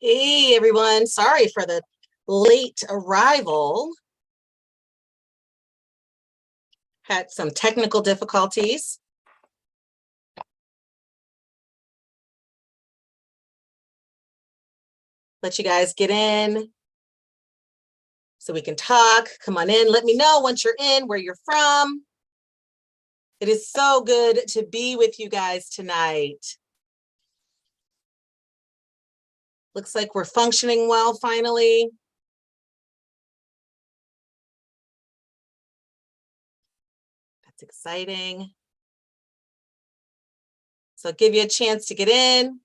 Hey everyone, sorry for the late arrival. Had some technical difficulties. Let you guys get in so we can talk. Come on in. Let me know once you're in, where you're from. It is so good to be with you guys tonight. Looks like we're functioning well finally. That's exciting. So I'll give you a chance to get in.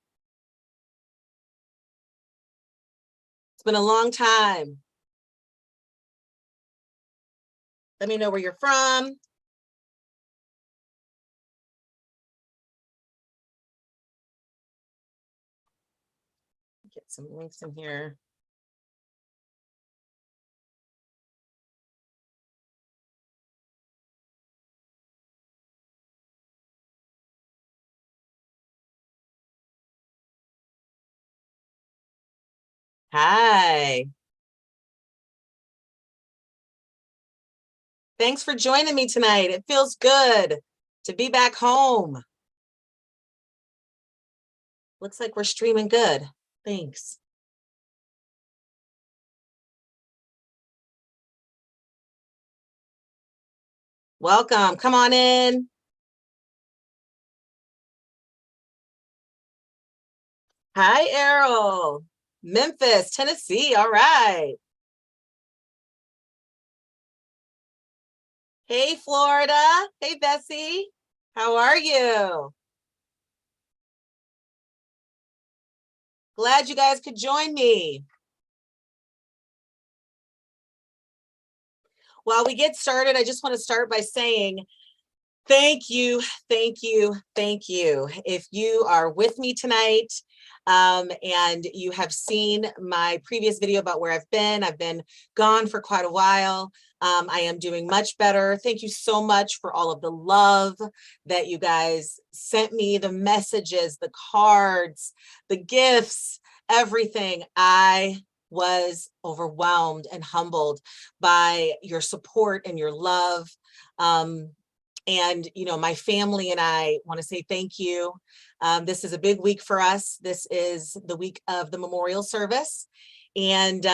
It's been a long time. Let me know where you're from. Get some links in here. Hi. Thanks for joining me tonight. It feels good to be back home. Looks like we're streaming good. Thanks. Welcome. Come on in. Hi, Errol. Memphis, Tennessee. All right. Hey, Florida. Hey, Bessie. How are you? Glad you guys could join me. While we get started, I just want to start by saying thank you, thank you, thank you. If you are with me tonight and you have seen my previous video about where I've been gone for quite a while. I am doing much better. Thank you so much for all of the love that you guys sent me, the messages, the cards, the gifts, everything. I was overwhelmed and humbled by your support and your love. And, you know, my family and I want to say thank you. This is a big week for us. This is the week of the memorial service. And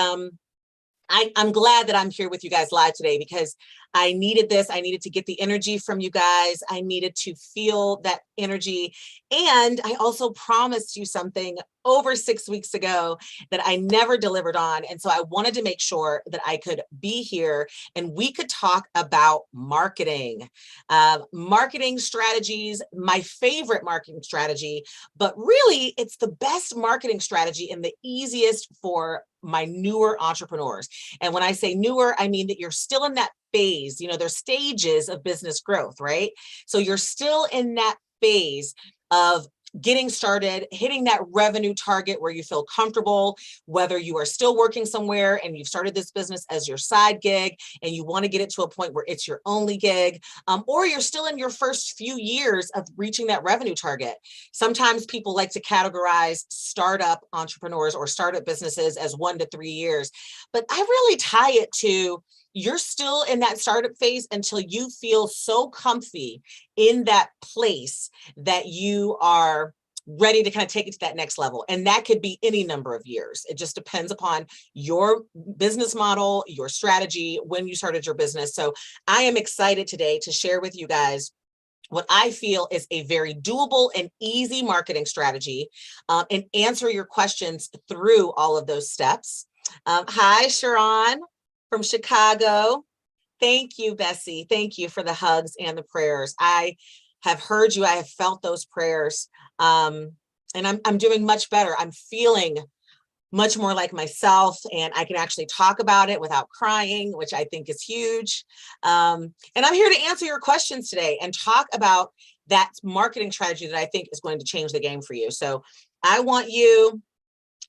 I'm glad that I'm here with you guys live today because I needed this. I needed to get the energy from you guys. I needed to feel that energy. And I also promised you something over 6 weeks ago that I never delivered on. And so I wanted to make sure that I could be here and we could talk about marketing, marketing strategies, my favorite marketing strategy, but really it's the best marketing strategy and the easiest for my newer entrepreneurs. And when I say newer, I mean that you're still in that phase. You know, there's stages of business growth, right? So you're still in that phase of getting started, hitting that revenue target where you feel comfortable, whether you are still working somewhere and you've started this business as your side gig and you want to get it to a point where it's your only gig, or you're still in your first few years of reaching that revenue target. Sometimes people like to categorize startup entrepreneurs or startup businesses as 1 to 3 years, but I really tie it to you're still in that startup phase until you feel so comfy in that place that you are ready to kind of take it to that next level. And that could be any number of years. It just depends upon your business model, your strategy, when you started your business. So I am excited today to share with you guys what I feel is a very doable and easy marketing strategy, and answer your questions through all of those steps. Hi, Sharon from Chicago. Thank you, Bessie. Thank you for the hugs and the prayers. I have heard you. I have felt those prayers. And I'm doing much better. I'm feeling much more like myself, and I can actually talk about it without crying, which I think is huge. And I'm here to answer your questions today and talk about that marketing strategy that I think is going to change the game for you. So I want you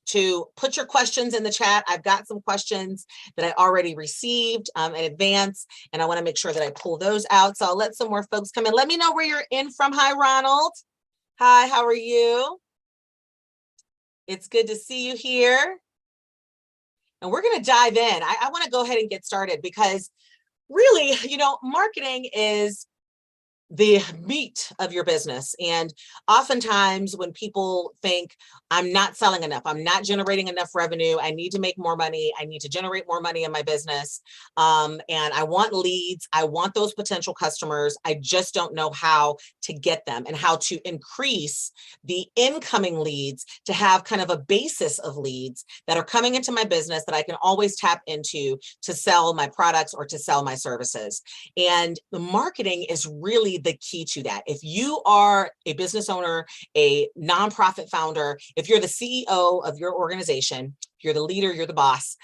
to put your questions in the chat. I've got some questions that I already received in advance, and I want to make sure that I pull those out. So I'll let some more folks come in. Let me know where you're in from. Hi, Ronald. Hi, how are you? It's good to see you here. And we're going to dive in. I want to go ahead and get started because really, marketing is the meat of your business. And oftentimes when people think I'm not selling enough, I'm not generating enough revenue, I need to make more money, I need to generate more money in my business, and I want leads, I want those potential customers, I just don't know how to get them and how to increase the incoming leads to have kind of a basis of leads that are coming into my business that I can always tap into to sell my products or to sell my services. And the marketing is really the key to that. If you are a business owner, a nonprofit founder, if you're the CEO of your organization, you're the leader, you're the boss,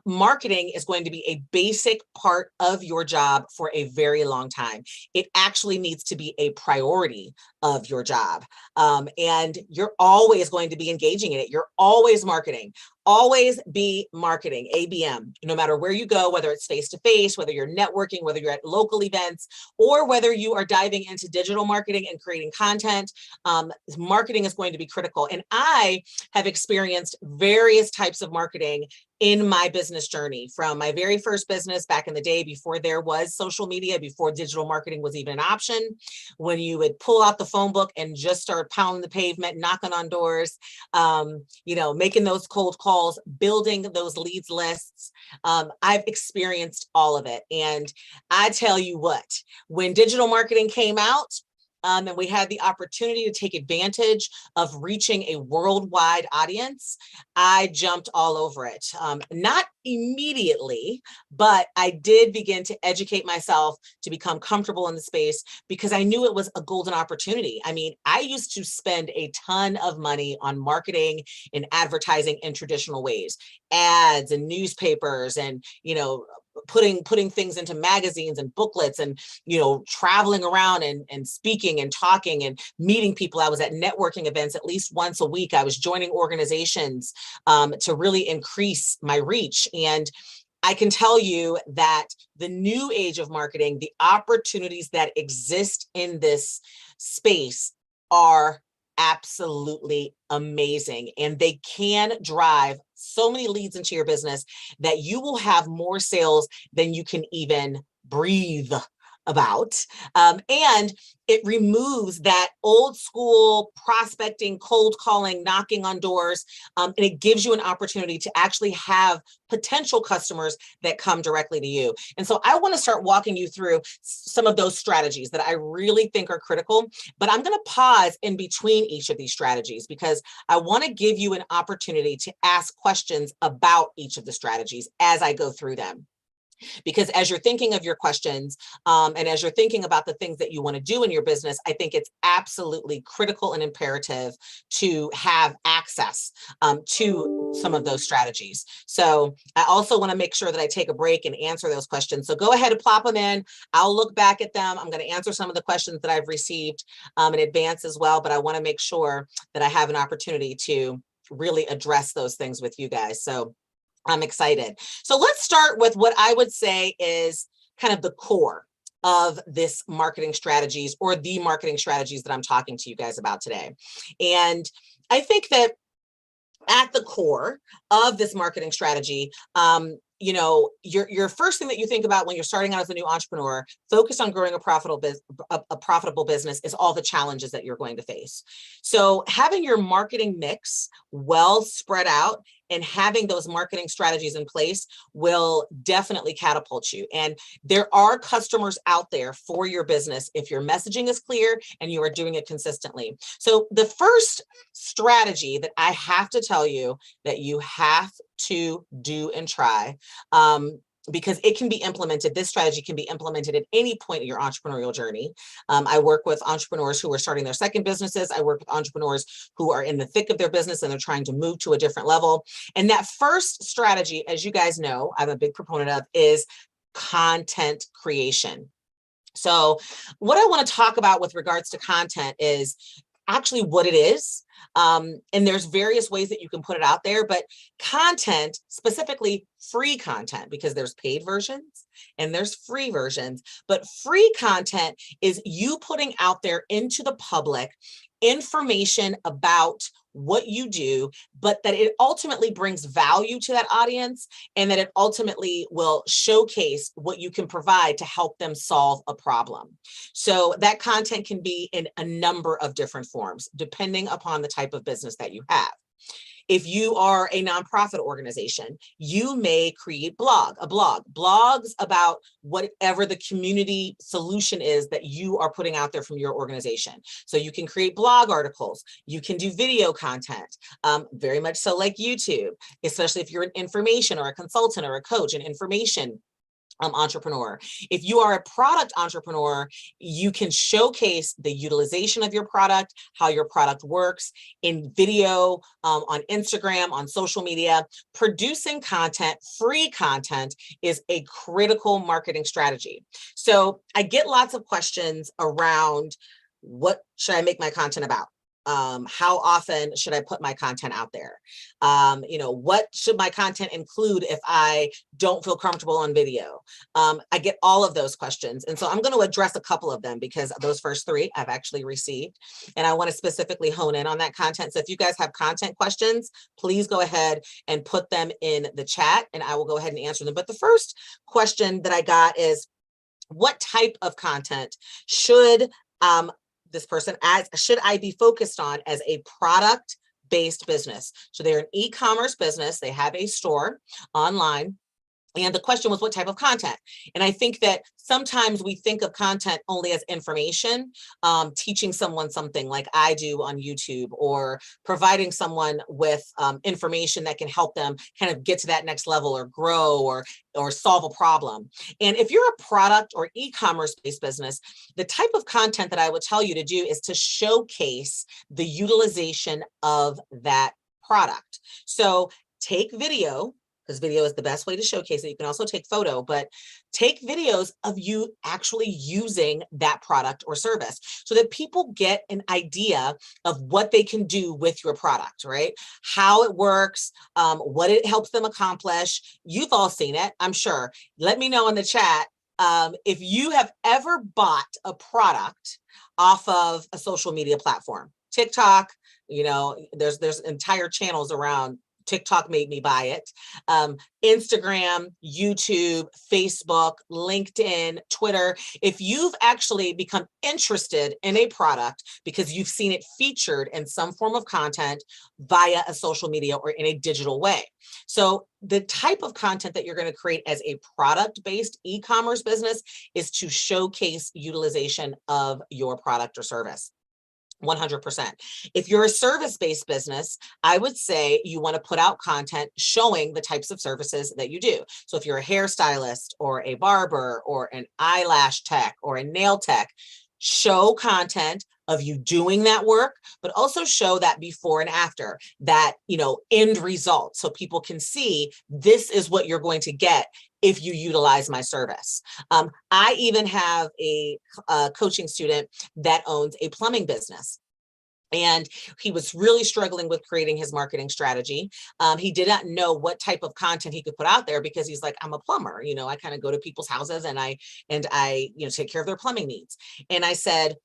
marketing is going to be a basic part of your job for a very long time. It actually needs to be a priority of your job. And you're always going to be engaging in it. You're always marketing. Always be marketing, ABM, no matter where you go, whether it's face-to-face, whether you're networking, whether you're at local events, or whether you are diving into digital marketing and creating content, marketing is going to be critical. And I have experienced various types of marketing in my business journey, from my very first business back in the day before there was social media, before digital marketing was even an option, when you would pull out the phone book and just start pounding the pavement, knocking on doors, making those cold calls, building those leads lists. I've experienced all of it. And I tell you what, when digital marketing came out, and we had the opportunity to take advantage of reaching a worldwide audience, I jumped all over it. Not immediately, but I did begin to educate myself to become comfortable in the space because I knew it was a golden opportunity. I mean, I used to spend a ton of money on marketing and advertising in traditional ways, ads and newspapers and, putting things into magazines and booklets and, traveling around and speaking and talking and meeting people. I was at networking events at least once a week. I was joining organizations to really increase my reach. And I can tell you that the new age of marketing, the opportunities that exist in this space are absolutely amazing. And they can drive so many leads into your business that you will have more sales than you can even breathe about. And it removes that old school prospecting, cold calling, knocking on doors, and it gives you an opportunity to actually have potential customers that come directly to you. And so I want to start walking you through some of those strategies that I really think are critical, but I'm going to pause in between each of these strategies because I want to give you an opportunity to ask questions about each of the strategies as I go through them. Because as you're thinking of your questions and as you're thinking about the things that you want to do in your business, I think it's absolutely critical and imperative to have access to some of those strategies. So I also want to make sure that I take a break and answer those questions. So go ahead and plop them in. I'll look back at them. I'm going to answer some of the questions that I've received in advance as well, but I want to make sure that I have an opportunity to really address those things with you guys. So I'm excited. So let's start with what I would say is kind of the core of this marketing strategies or the marketing strategies that I'm talking to you guys about today. And I think that at the core of this marketing strategy, your first thing that you think about when you're starting out as a new entrepreneur, focused on growing a profitable business, is all the challenges that you're going to face. So having your marketing mix well spread out and having those marketing strategies in place will definitely catapult you. And there are customers out there for your business if your messaging is clear and you are doing it consistently. So the first strategy that I have to tell you that you have to do and try, because it can be implemented. This strategy can be implemented at any point in your entrepreneurial journey. I work with entrepreneurs who are starting their second businesses. I work with entrepreneurs who are in the thick of their business and they're trying to move to a different level. And that first strategy, as you guys know, I'm a big proponent of, is content creation. So what I want to talk about with regards to content is actually what it is. And there's various ways that you can put it out there, but content, specifically free content, because there's paid versions and there's free versions, but free content is you putting out there into the public information about what you do, but that it ultimately brings value to that audience, and that it ultimately will showcase what you can provide to help them solve a problem. So that content can be in a number of different forms, depending upon the type of business that you have. If you are a nonprofit organization, you may create blogs about whatever the community solution is that you are putting out there from your organization. So you can create blog articles, you can do video content, very much so like YouTube, especially if you're an information or a consultant or a coach, an information entrepreneur. If you are a product entrepreneur, you can showcase the utilization of your product, how your product works in video, on Instagram, on social media. Producing content, free content, is a critical marketing strategy. So I get lots of questions around, what should I make my content about? How often should I put my content out there? What should my content include if I don't feel comfortable on video? I get all of those questions. And so I'm going to address a couple of them, because those first three I've actually received, and I want to specifically hone in on that content. So if you guys have content questions, please go ahead and put them in the chat, and I will go ahead and answer them. But the first question that I got is, what type of content should this person should I be focused on as a product-based business? So they're an e-commerce business. They have a store online. And the question was, what type of content? And I think that sometimes we think of content only as information, teaching someone something like I do on YouTube, or providing someone with information that can help them kind of get to that next level, or grow, or solve a problem. And if you're a product or e-commerce based business, the type of content that I would tell you to do is to showcase the utilization of that product. So take video, because video is the best way to showcase it. You can also take photo, but take videos of you actually using that product or service, so that people get an idea of what they can do with your product, right? How it works, what it helps them accomplish. You've all seen it, I'm sure. Let me know in the chat if you have ever bought a product off of a social media platform. TikTok, there's entire channels around TikTok made me buy it. Instagram, YouTube, Facebook, LinkedIn, Twitter. If you've actually become interested in a product because you've seen it featured in some form of content via a social media or in a digital way. So the type of content that you're going to create as a product-based e-commerce business is to showcase utilization of your product or service. 100%. If you're a service-based business, I would say you want to put out content showing the types of services that you do. So if you're a hairstylist or a barber or an eyelash tech or a nail tech, show content of you doing that work, but also show that before and after, that, end result, so people can see this is what you're going to get if you utilize my service. I even have a coaching student that owns a plumbing business. And he was really struggling with creating his marketing strategy. He did not know what type of content he could put out there, because he's like, I'm a plumber, I kind of go to people's houses and I take care of their plumbing needs. And I said,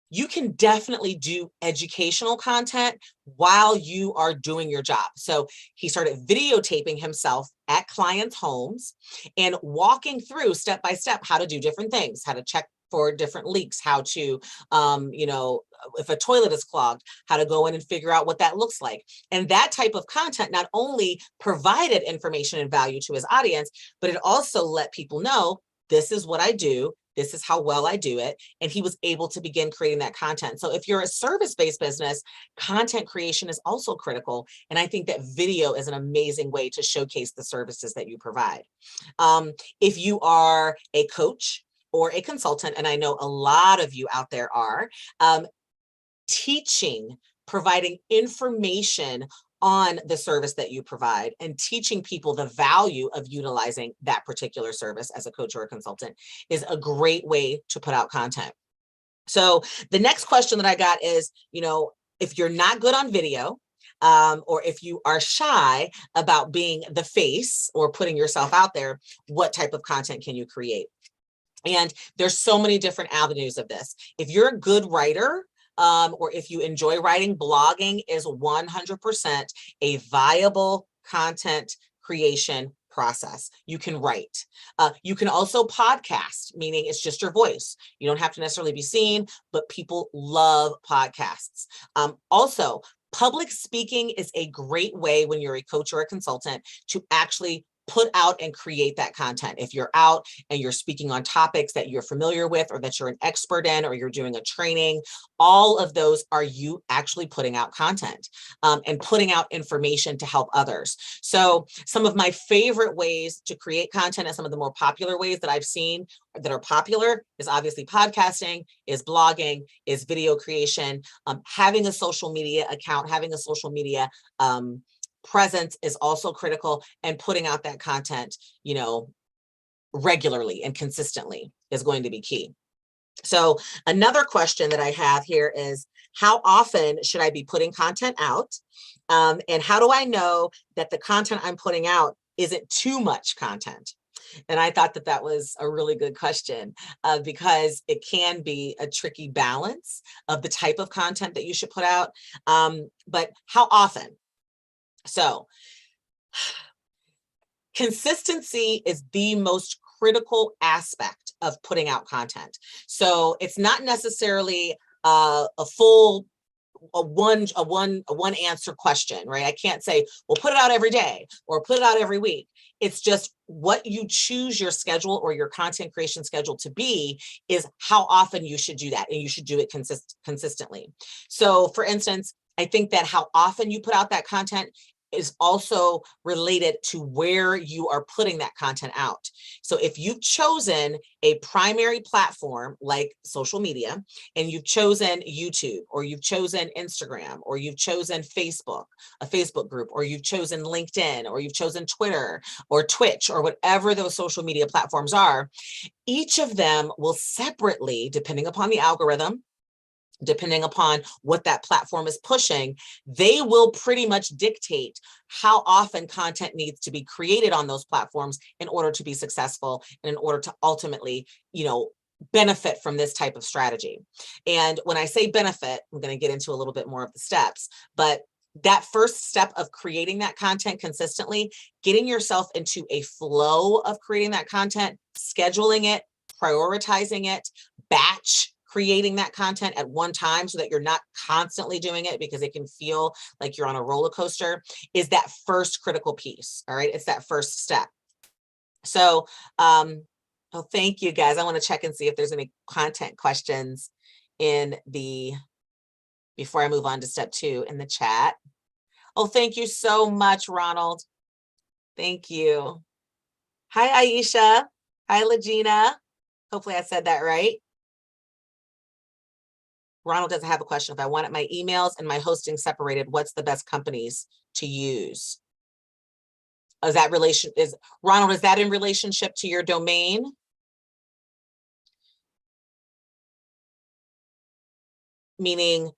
you can definitely do educational content while you are doing your job. So he started videotaping himself at clients' homes and walking through step by step how to do different things, how to check for different leaks, how to, if a toilet is clogged, how to go in and figure out what that looks like. And that type of content not only provided information and value to his audience, but it also let people know, this is what I do. This is how well I do it. And he was able to begin creating that content. So if you're a service-based business, content creation is also critical. And I think that video is an amazing way to showcase the services that you provide. If you are a coach or a consultant, and I know a lot of you out there are, teaching, providing information on the service that you provide, and teaching people the value of utilizing that particular service as a coach or a consultant is a great way to put out content. So the next question that I got is, if you're not good on video, or if you are shy about being the face or putting yourself out there, what type of content can you create? And there's so many different avenues of this. If you're a good writer, or if you enjoy writing, blogging is 100% a viable content creation process. You can write. You can also podcast, meaning it's just your voice. You don't have to necessarily be seen, but people love podcasts. Also, public speaking is a great way when you're a coach or a consultant to actually put out and create that content. If you're out and you're speaking on topics that you're familiar with or that you're an expert in, or you're doing a training, all of those are you actually putting out content and putting out information to help others. So some of my favorite ways to create content and some of the more popular ways that I've seen that are popular is obviously podcasting, is blogging, is video creation, having a social media account, having a social media presence is also critical, and putting out that content, regularly and consistently is going to be key. So another question that I have here is, how often should I be putting content out? And how do I know that the content I'm putting out isn't too much content? And I thought that that was a really good question because it can be a tricky balance of the type of content that you should put out. But how often? So consistency is the most critical aspect of putting out content. So it's not necessarily a full one answer question, right? I can't say, well, put it out every day or put it out every week. It's just what you choose your schedule or your content creation schedule to be is how often you should do that, and you should do it consistently. So for instance, I think that how often you put out that content is also related to where you are putting that content out. So if you've chosen a primary platform like social media, and you've chosen YouTube, or you've chosen Instagram, or you've chosen Facebook, a Facebook group, or you've chosen LinkedIn, or you've chosen Twitter or Twitch, or whatever those social media platforms are, each of them will separately, depending upon the algorithm, depending upon what that platform is pushing, they will pretty much dictate how often content needs to be created on those platforms in order to be successful and in order to ultimately, benefit from this type of strategy. And when I say benefit, I'm going to get into a little bit more of the steps, but that first step of creating that content consistently, getting yourself into a flow of creating that content, scheduling it, prioritizing it, batch creating that content at one time so that you're not constantly doing it because it can feel like you're on a roller coaster, is that first critical piece. All right. It's that first step. So, thank you guys. I want to check and see if there's any content questions before I move on to step 2 in the chat. Oh, thank you so much, Ronald. Thank you. Hi, Aisha. Hi, Legina. Hopefully I said that right. Ronald doesn't have a question. If I wanted my emails and my hosting separated, what's the best companies to use? Ronald, is that in relationship to your domain? Meaning,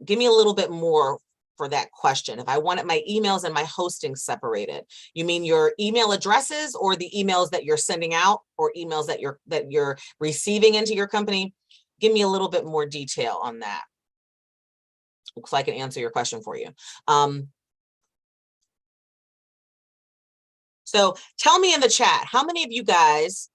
give me a little bit more for that question. If I wanted my emails and my hosting separated, you mean your email addresses or the emails that you're sending out, or emails that you're receiving into your company? Give me a little bit more detail on that, so I can answer your question for you. So tell me in the chat, how many of you guys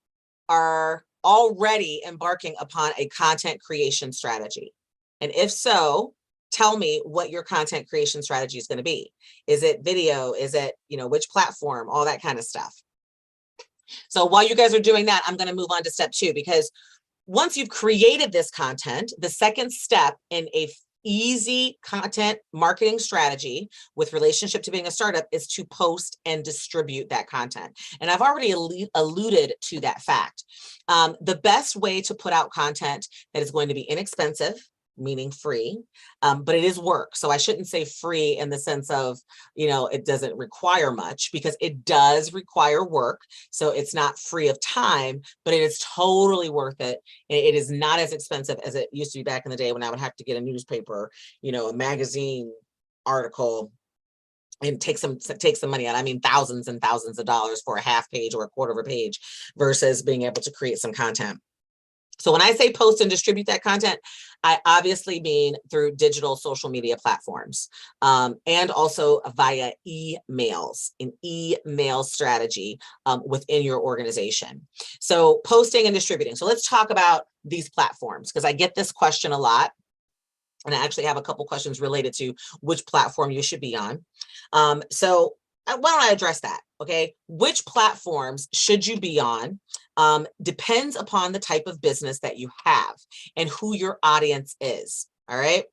are already embarking upon a content creation strategy? And if so, tell me what your content creation strategy is going to be. Is it video? Is it, which platform? All that kind of stuff. So while you guys are doing that, I'm going to move on to step 2, because once you've created this content, the second step in a easy content marketing strategy with relationship to being a startup is to post and distribute that content. And I've already alluded to that fact. The best way to put out content that is going to be inexpensive, meaning free, but it is work. So I shouldn't say free in the sense of, it doesn't require much, because it does require work. So it's not free of time, but it is totally worth it. It is not as expensive as it used to be back in the day when I would have to get a newspaper, a magazine article, and take some money out. I mean, thousands and thousands of dollars for a half page or a quarter of a page, versus being able to create some content. So when I say post and distribute that content, I obviously mean through digital social media platforms, and also via emails, an email strategy within your organization. So posting and distributing. So let's talk about these platforms, because I get this question a lot. And I actually have a couple questions related to which platform you should be on. So why don't I address that? Okay, which platforms should you be on depends upon the type of business that you have and who your audience is. All right,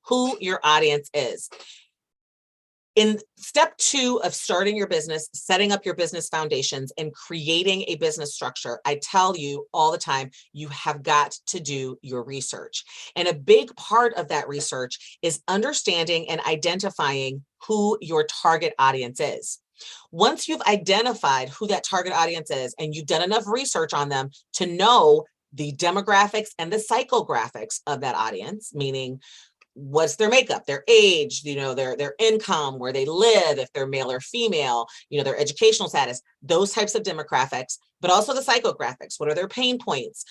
who your audience is. In step 2 of starting your business, setting up your business foundations and creating a business structure, I tell you all the time, you have got to do your research. And a big part of that research is understanding and identifying who your target audience is. Once you've identified who that target audience is and you've done enough research on them to know the demographics and the psychographics of that audience, meaning what's their makeup, their age, their income, where they live, if they're male or female, their educational status, those types of demographics, but also the psychographics. What are their pain points?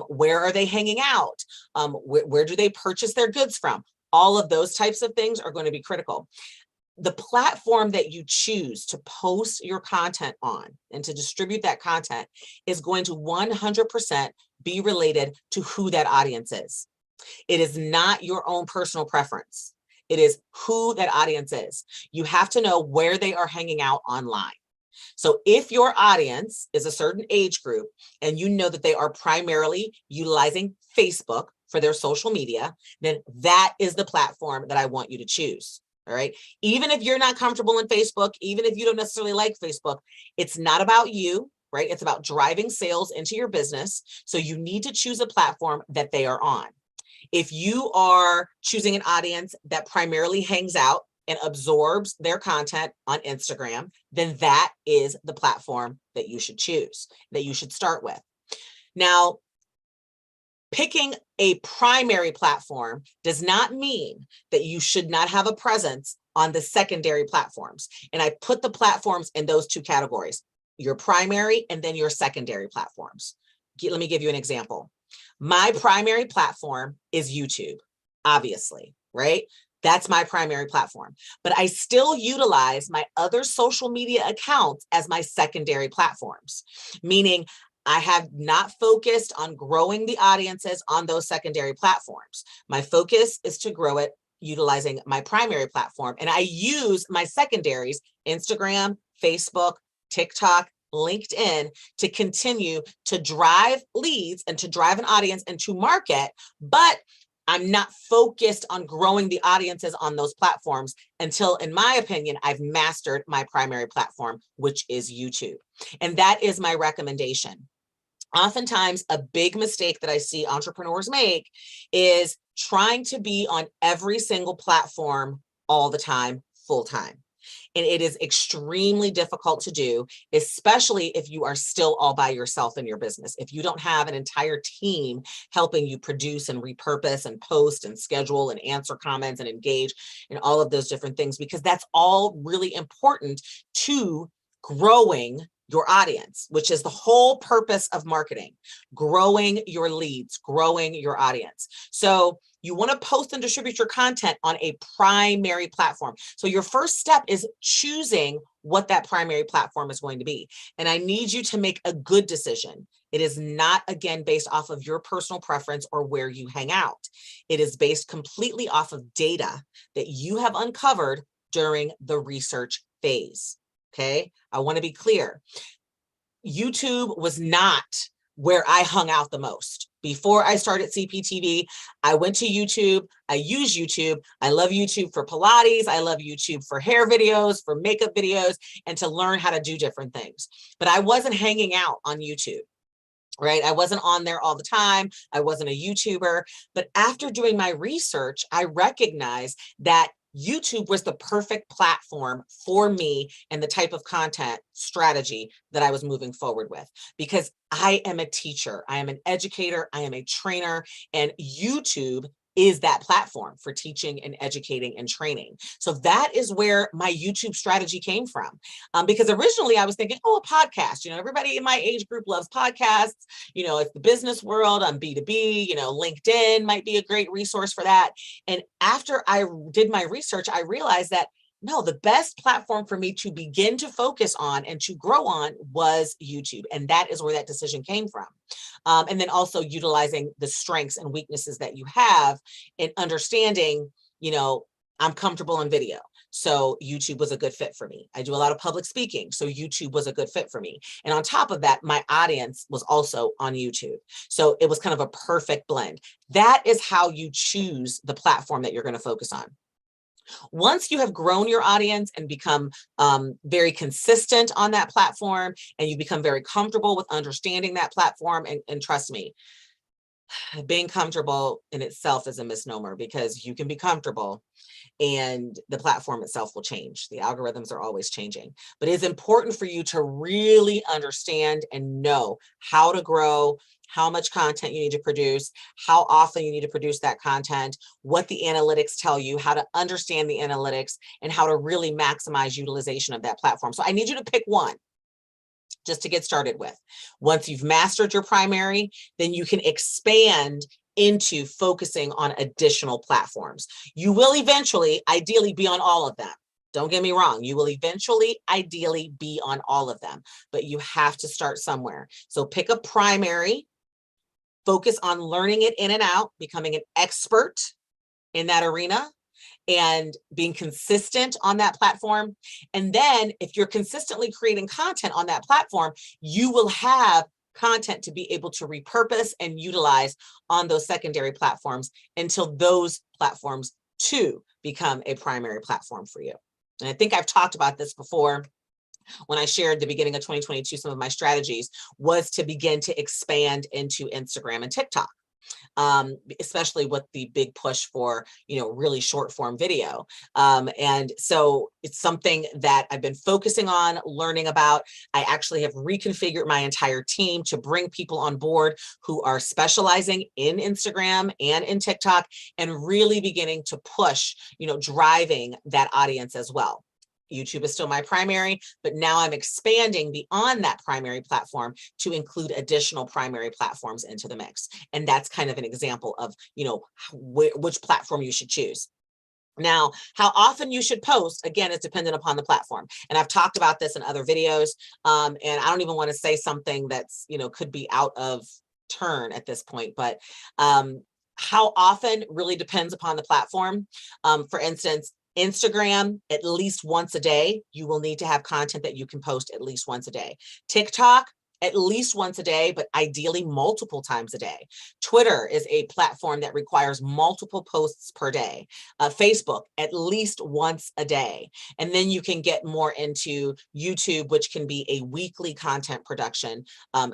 Where are they hanging out? Where do they purchase their goods from? All of those types of things are going to be critical. The platform that you choose to post your content on and to distribute that content is going to 100% be related to who that audience is. It is not your own personal preference. It is who that audience is. You have to know where they are hanging out online. So if your audience is a certain age group and you know that they are primarily utilizing Facebook for their social media, then that is the platform that I want you to choose. All right. Even if you're not comfortable in Facebook, even if you don't necessarily like Facebook, it's not about you, right? It's about driving sales into your business. So you need to choose a platform that they are on. If you are choosing an audience that primarily hangs out and absorbs their content on Instagram, then that is the platform that you should choose, that you should start with. Now, picking a primary platform does not mean that you should not have a presence on the secondary platforms. And I put the platforms in those 2 categories, your primary and then your secondary platforms. Let me give you an example. My primary platform is YouTube, obviously, right? That's my primary platform, but I still utilize my other social media accounts as my secondary platforms, meaning I have not focused on growing the audiences on those secondary platforms. My focus is to grow it utilizing my primary platform. And I use my secondaries, Instagram, Facebook, TikTok, LinkedIn, to continue to drive leads and to drive an audience and to market, but I'm not focused on growing the audiences on those platforms until, in my opinion, I've mastered my primary platform, which is YouTube. And that is my recommendation. Oftentimes, a big mistake that I see entrepreneurs make is trying to be on every single platform all the time, full time. And it is extremely difficult to do, especially if you are still all by yourself in your business. If you don't have an entire team helping you produce and repurpose and post and schedule and answer comments and engage in all of those different things, because that's all really important to growing your audience, which is the whole purpose of marketing, growing your leads, growing your audience. So you want to post and distribute your content on a primary platform. So your first step is choosing what that primary platform is going to be. And I need you to make a good decision. It is not, again, based off of your personal preference or where you hang out. It is based completely off of data that you have uncovered during the research phase. Okay, I want to be clear. YouTube was not where I hung out the most. Before I started CPTV, I went to YouTube. I use YouTube. I love YouTube for Pilates. I love YouTube for hair videos, for makeup videos, and to learn how to do different things. But I wasn't hanging out on YouTube, right? I wasn't on there all the time. I wasn't a YouTuber. But after doing my research, I recognized that YouTube was the perfect platform for me and the type of content strategy that I was moving forward with, because I am a teacher, I am an educator, I am a trainer, and YouTube is that platform for teaching and educating and training. So that is where my YouTube strategy came from. Because originally I was thinking, oh, a podcast, everybody in my age group loves podcasts. It's the business world, I'm B2B, LinkedIn might be a great resource for that. And after I did my research, I realized that no, the best platform for me to begin to focus on and to grow on was YouTube. And that is where that decision came from. And then also utilizing the strengths and weaknesses that you have and understanding, I'm comfortable in video. So YouTube was a good fit for me. I do a lot of public speaking. So YouTube was a good fit for me. And on top of that, my audience was also on YouTube. So it was kind of a perfect blend. That is how you choose the platform that you're going to focus on. Once you have grown your audience and become very consistent on that platform, and you become very comfortable with understanding that platform, and trust me, being comfortable in itself is a misnomer, because you can be comfortable and the platform itself will change. The algorithms are always changing, but it's important for you to really understand and know how to grow, how much content you need to produce, how often you need to produce that content, what the analytics tell you, how to understand the analytics, and how to really maximize utilization of that platform. So I need you to pick one just to get started with. Once you've mastered your primary, then you can expand into focusing on additional platforms. You will eventually, ideally, be on all of them. Don't get me wrong. You will eventually, ideally, be on all of them, but you have to start somewhere. So pick a primary, focus on learning it in and out, becoming an expert in that arena, and being consistent on that platform. And then if you're consistently creating content on that platform, you will have content to be able to repurpose and utilize on those secondary platforms until those platforms too become a primary platform for you. And I think I've talked about this before when I shared the beginning of 2022, some of my strategies was to begin to expand into Instagram and TikTok. Especially with the big push for, really short form video. And so it's something that I've been focusing on, learning about. I actually have reconfigured my entire team to bring people on board who are specializing in Instagram and in TikTok, and really beginning to push, driving that audience as well. YouTube is still my primary, but now I'm expanding beyond that primary platform to include additional primary platforms into the mix. And that's kind of an example of, which platform you should choose. Now, how often you should post, again, is dependent upon the platform. And I've talked about this in other videos. And I don't even want to say something that's, could be out of turn at this point, but how often really depends upon the platform. For instance, Instagram, at least once a day, you will need to have content that you can post at least once a day. TikTok, at least once a day, but ideally multiple times a day. Twitter is a platform that requires multiple posts per day. Facebook, at least once a day. And then you can get more into YouTube, which can be a weekly content production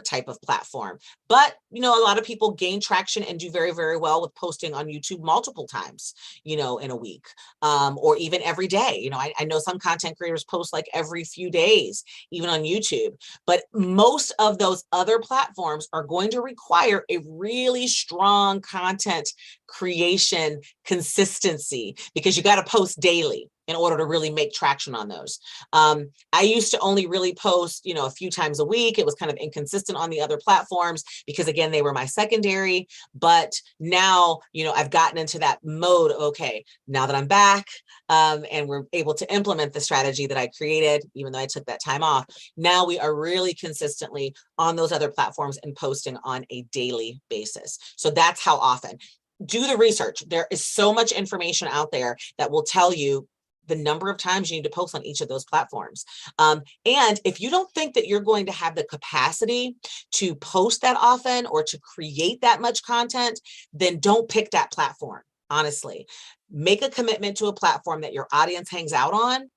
type of platform. But, a lot of people gain traction and do very, very well with posting on YouTube multiple times, in a week, or even every day. I know some content creators post like every few days, even on YouTube, but most of those other platforms are going to require a really strong content creation consistency, because you got to post daily in order to really make traction on those. I used to only really post, a few times a week. It was kind of inconsistent on the other platforms because, again, they were my secondary. But now, I've gotten into that mode of, okay, now that I'm back and we're able to implement the strategy that I created, even though I took that time off, now we are really consistently on those other platforms and posting on a daily basis. So that's how often. Do the research. There is so much information out there that will tell you the number of times you need to post on each of those platforms. And if you don't think that you're going to have the capacity to post that often or to create that much content, then don't pick that platform. Honestly, make a commitment to a platform that your audience hangs out on,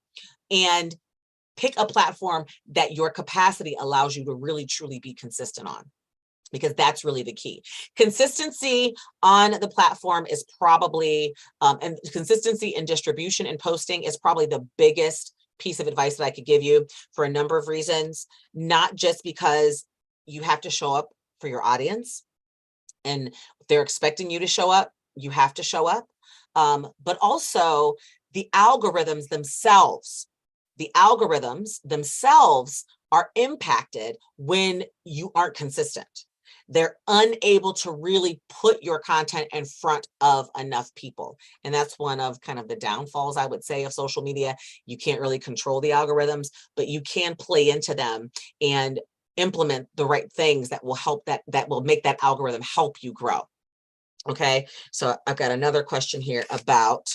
and pick a platform that your capacity allows you to really, truly be consistent on, because that's really the key. Consistency on the platform is probably, and consistency in distribution and posting is probably the biggest piece of advice that I could give you, for a number of reasons, not just because you have to show up for your audience and they're expecting you to show up, you have to show up, but also the algorithms themselves. The algorithms themselves are impacted when you aren't consistent. They're unable to really put your content in front of enough people. And that's one of kind of the downfalls, I would say, of social media. You can't really control the algorithms, but you can play into them and implement the right things that will help that will make that algorithm help you grow. Okay, so I've got another question here about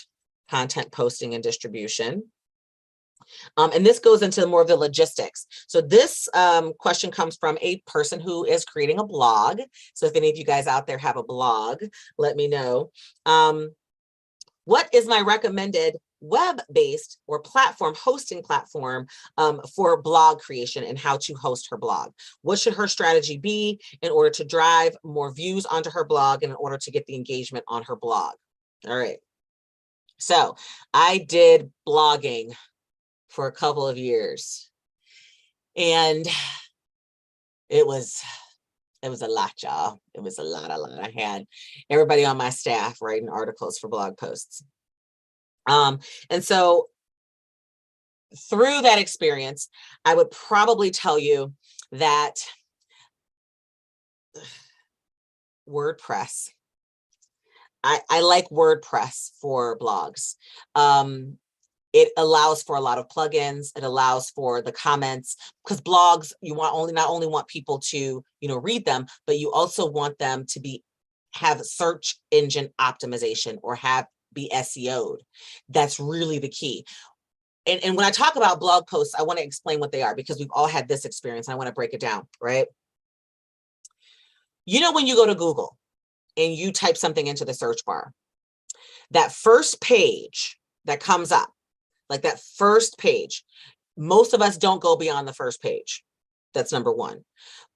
content posting and distribution. And this goes into more of the logistics. So this question comes from a person who is creating a blog. So if any of you guys out there have a blog, let me know. What is my recommended web-based or hosting platform for blog creation and how to host her blog? What should her strategy be in order to drive more views onto her blog and in order to get the engagement on her blog? All right. So I did blogging for a couple of years, and it was a lot, y'all. It was a lot. I had everybody on my staff writing articles for blog posts. And so through that experience, I would probably tell you that WordPress, I like WordPress for blogs. It allows for a lot of plugins. It allows for the comments, because blogs, you not only want people to, read them, but you also want them to have search engine optimization or be SEO'd. That's really the key. And when I talk about blog posts, I want to explain what they are, because we've all had this experience and I want to break it down, right? When you go to Google and you type something into the search bar, that first page that comes up, like that first page, most of us don't go beyond the first page. That's number one.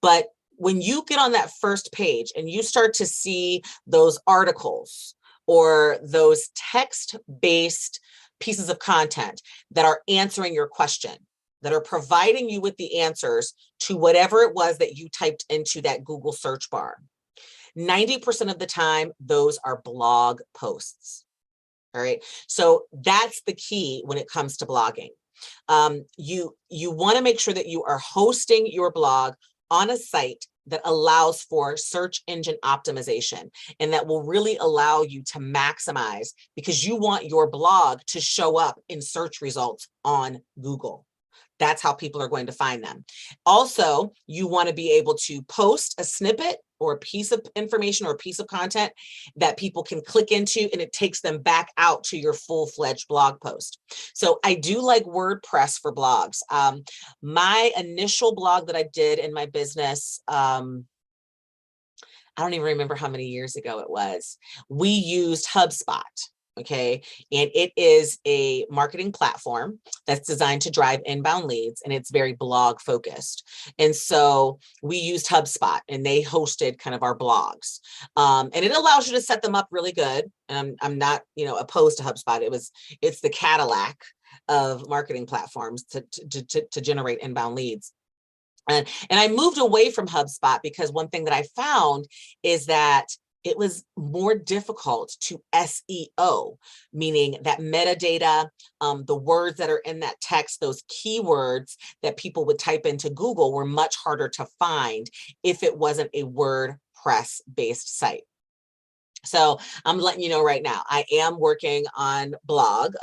But when you get on that first page and you start to see those articles or those text-based pieces of content that are answering your question, that are providing you with the answers to whatever it was that you typed into that Google search bar, 90% of the time, those are blog posts. All right. So that's the key when it comes to blogging. You want to make sure that you are hosting your blog on a site that allows for search engine optimization, and that will really allow you to maximize, because you want your blog to show up in search results on Google. That's how people are going to find them. Also, you want to be able to post a snippet or a piece of information or a piece of content that people can click into, and it takes them back out to your full-fledged blog post. So I do like WordPress for blogs. My initial blog that I did in my business, I don't even remember how many years ago it was. We used HubSpot. Okay. And it is a marketing platform that's designed to drive inbound leads, and it's very blog focused. And so we used HubSpot, and they hosted kind of our blogs. And it allows you to set them up really good. And I'm not, opposed to HubSpot. It's the Cadillac of marketing platforms to generate inbound leads. And I moved away from HubSpot because one thing that I found is that it was more difficult to SEO, meaning that metadata, the words that are in that text, those keywords that people would type into Google were much harder to find if it wasn't a WordPress-based site. So I'm letting you know right now, I am working on a blog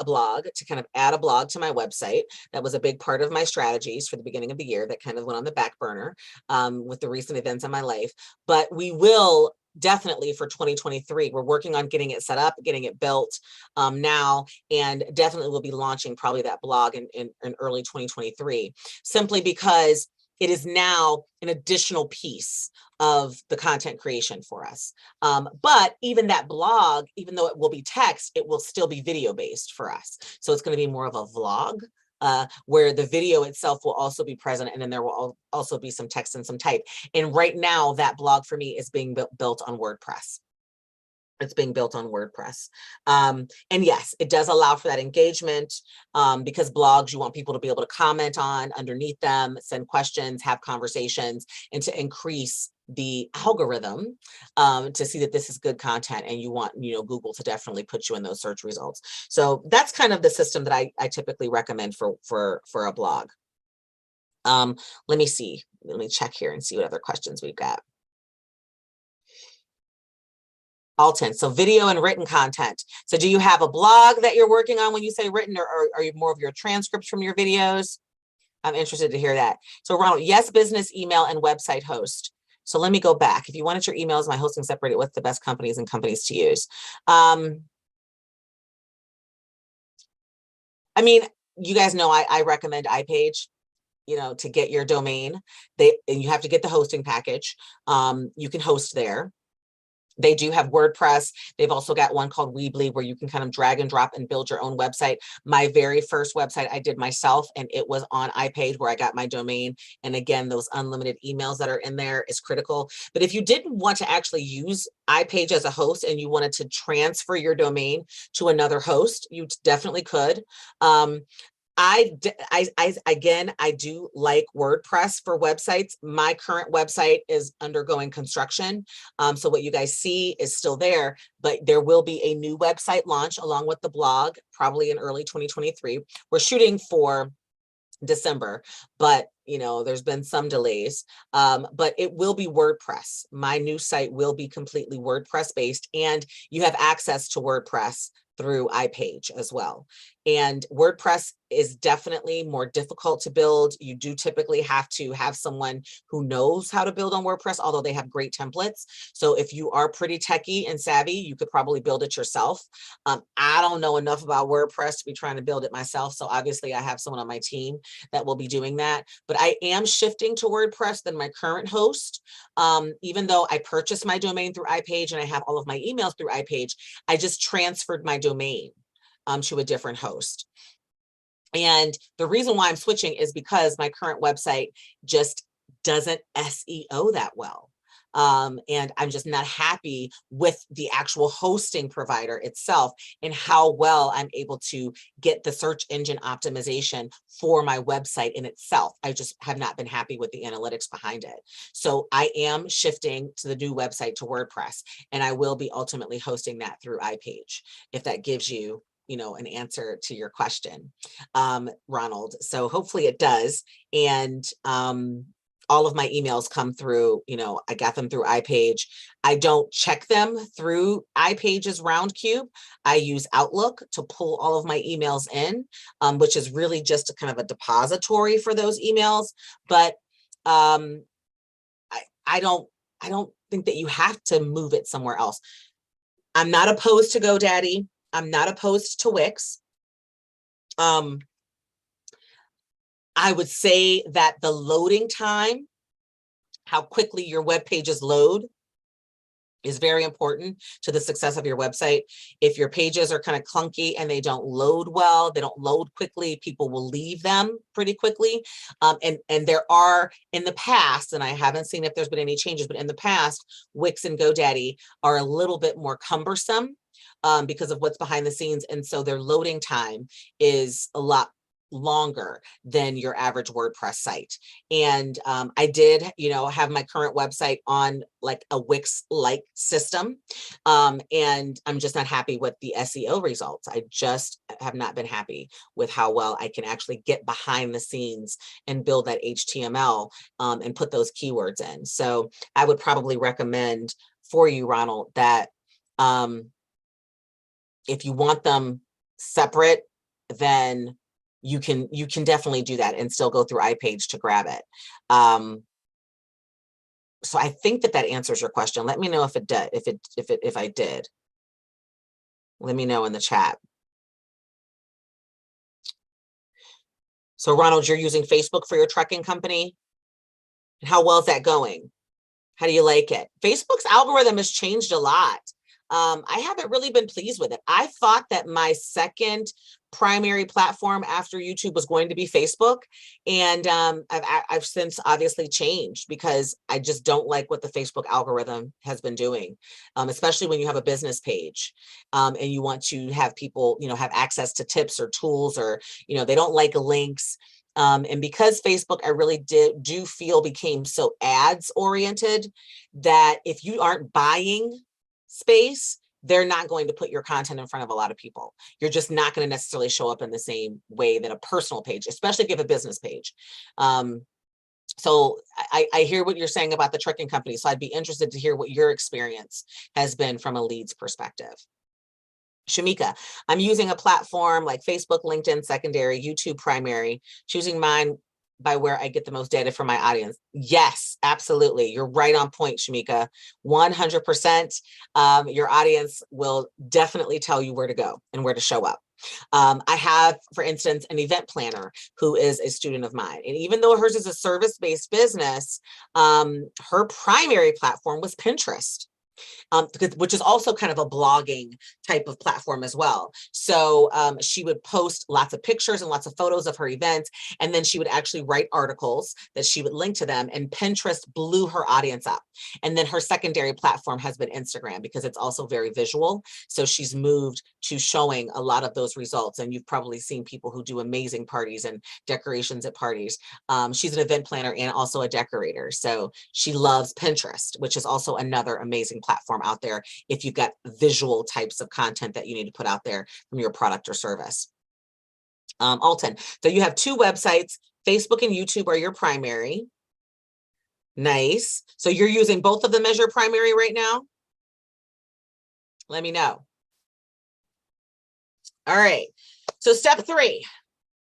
to kind of add a blog to my website. That was a big part of my strategies for the beginning of the year that kind of went on the back burner with the recent events in my life. But we will definitely, for 2023, we're working on getting it set up, getting it built now, and definitely we'll be launching probably that blog in early 2023, simply because it is now an additional piece of the content creation for us. But even that blog, even though it will be text, it will still be video based for us. So it's going to be more of a vlog where the video itself will also be present, and then there will also be some text and some type. And right now that blog for me is being built on WordPress. It's being built on WordPress. And yes, it does allow for that engagement because blogs, you want people to be able to comment on underneath them, send questions, have conversations, and to increase the algorithm to see that this is good content, and you want, Google to definitely put you in those search results. So that's kind of the system that I typically recommend for a blog. Let me see. Let me check here and see what other questions we've got. Alton, so video and written content. So do you have a blog that you're working on when you say written, or are you more of your transcripts from your videos? I'm interested to hear that. So Ronald, yes, business, email, and website host. So let me go back. If you wanted your emails, my hosting separated, what's the best companies and companies to use? I mean, you guys know I recommend iPage, to get your domain. And you have to get the hosting package. You can host there. They do have WordPress. They've also got one called Weebly where you can kind of drag and drop and build your own website. My very first website I did myself, and it was on iPage where I got my domain. And again, those unlimited emails that are in there is critical. But if you didn't want to actually use iPage as a host and you wanted to transfer your domain to another host, you definitely could. Again, I do like WordPress for websites. My current website is undergoing construction. So what you guys see is still there, but there will be a new website launch along with the blog, probably in early 2023. We're shooting for December, but there's been some delays, but it will be WordPress. My new site will be completely WordPress based, and you have access to WordPress through iPage as well. And WordPress is definitely more difficult to build. You do typically have to have someone who knows how to build on WordPress, although they have great templates. So if you are pretty techie and savvy, you could probably build it yourself. I don't know enough about WordPress to be trying to build it myself. So obviously I have someone on my team that will be doing that. But I am shifting to WordPress than my current host. Even though I purchased my domain through iPage and I have all of my emails through iPage, I just transferred my domain to a different host. And the reason why I'm switching is because my current website just doesn't SEO that well. And I'm just not happy with the actual hosting provider itself and how well I'm able to get the search engine optimization for my website in itself. I just have not been happy with the analytics behind it. So I am shifting to the new website to WordPress, and I will be ultimately hosting that through iPage, if that gives you an answer to your question, Ronald. So hopefully it does. And all of my emails come through, I got them through iPage. I don't check them through iPage's round cube. I use Outlook to pull all of my emails in, which is really just a kind of a depository for those emails. But I don't think that you have to move it somewhere else. I'm not opposed to GoDaddy. I'm not opposed to Wix. I would say that the loading time, how quickly your web pages load, is very important to the success of your website. If your pages are kind of clunky and they don't load well, they don't load quickly, people will leave them pretty quickly. And there are, in the past, and I haven't seen if there's been any changes, but in the past, Wix and GoDaddy are a little bit more cumbersome because of what's behind the scenes. And so their loading time is a lot longer than your average WordPress site. And I did, have my current website on like a Wix-like system. And I'm just not happy with the SEO results. I just have not been happy with how well I can actually get behind the scenes and build that HTML and put those keywords in. So I would probably recommend for you, Ronald, that if you want them separate, then you can definitely do that and still go through iPage to grab it. So I think that answers your question. Let me know if it did. If I did, let me know in the chat. So Ronald, you're using Facebook for your trucking company. How well is that going? How do you like it? Facebook's algorithm has changed a lot. I haven't really been pleased with it. I thought that my second primary platform after YouTube was going to be Facebook. And I've since obviously changed because I just don't like what the Facebook algorithm has been doing, especially when you have a business page and you want to have people, have access to tips or tools, or, they don't like links. And because Facebook, I really do feel became so ads oriented that if you aren't buying space, they're not going to put your content in front of a lot of people. You're just not going to necessarily show up in the same way that a personal page, especially if you have a business page. So I hear what you're saying about the trucking company. So I'd be interested to hear what your experience has been from a leads perspective. Shamika, I'm using a platform like Facebook, LinkedIn, secondary, YouTube, primary, choosing mine by where I get the most data from my audience. Yes, absolutely. You're right on point, Shamika. 100%. Your audience will definitely tell you where to go and where to show up. I have, for instance, an event planner who is a student of mine. And even though hers is a service-based business, her primary platform was Pinterest. Which is also kind of a blogging type of platform as well. So she would post lots of pictures and lots of photos of her events, and then she would actually write articles that she would link to them, and Pinterest blew her audience up. And then her secondary platform has been Instagram because it's also very visual. So she's moved to showing a lot of those results. And you've probably seen people who do amazing parties and decorations at parties. She's an event planner and also a decorator. So she loves Pinterest, which is also another amazing platform out there if you've got visual types of content that you need to put out there from your product or service. Alton, so you have two websites, Facebook and YouTube are your primary. Nice. So you're using both of them as your primary right now? Let me know. All right. So step 3,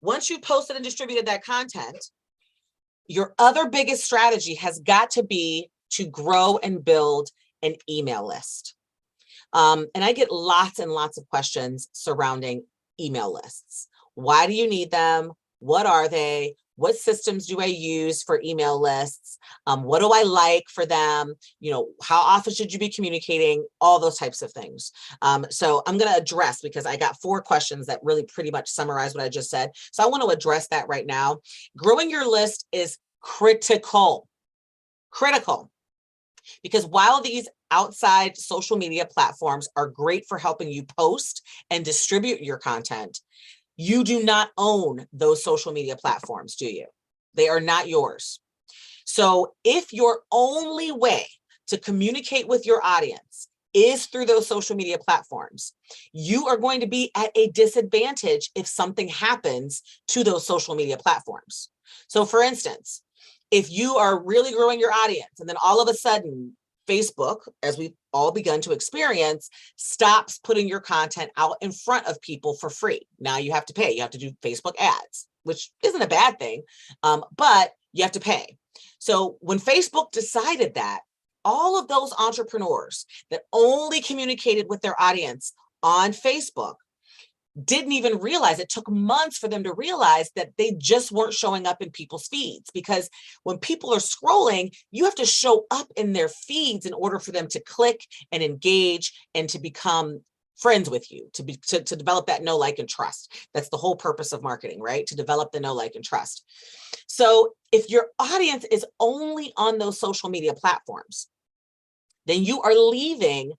once you've posted and distributed that content, your other biggest strategy has got to be to grow and build an email list. And I get lots and lots of questions surrounding email lists. Why do you need them? What are they? What systems do I use for email lists? What do I like for them? You know, how often should you be communicating? All those types of things. So I'm going to address, because I got 4 questions that really pretty much summarize what I just said. So I want to address that right now. Growing your list is critical. Because while these outside social media platforms are great for helping you post and distribute your content, you do not own those social media platforms, do you? They are not yours. So if your only way to communicate with your audience is through those social media platforms, you are going to be at a disadvantage if something happens to those social media platforms. So for instance, if you are really growing your audience and then all of a sudden Facebook, as we've all begun to experience, stops putting your content out in front of people for free. Now you have to pay. You have to do Facebook ads, which isn't a bad thing, but you have to pay. So when Facebook decided that, all of those entrepreneurs that only communicated with their audience on Facebook didn't even realize, it took months for them to realize that they just weren't showing up in people's feeds, because when people are scrolling, you have to show up in their feeds in order for them to click and engage and to become friends with you, to develop that know, like, and trust. That's the whole purpose of marketing, right? To develop the know, like, and trust. So if your audience is only on those social media platforms, then you are leaving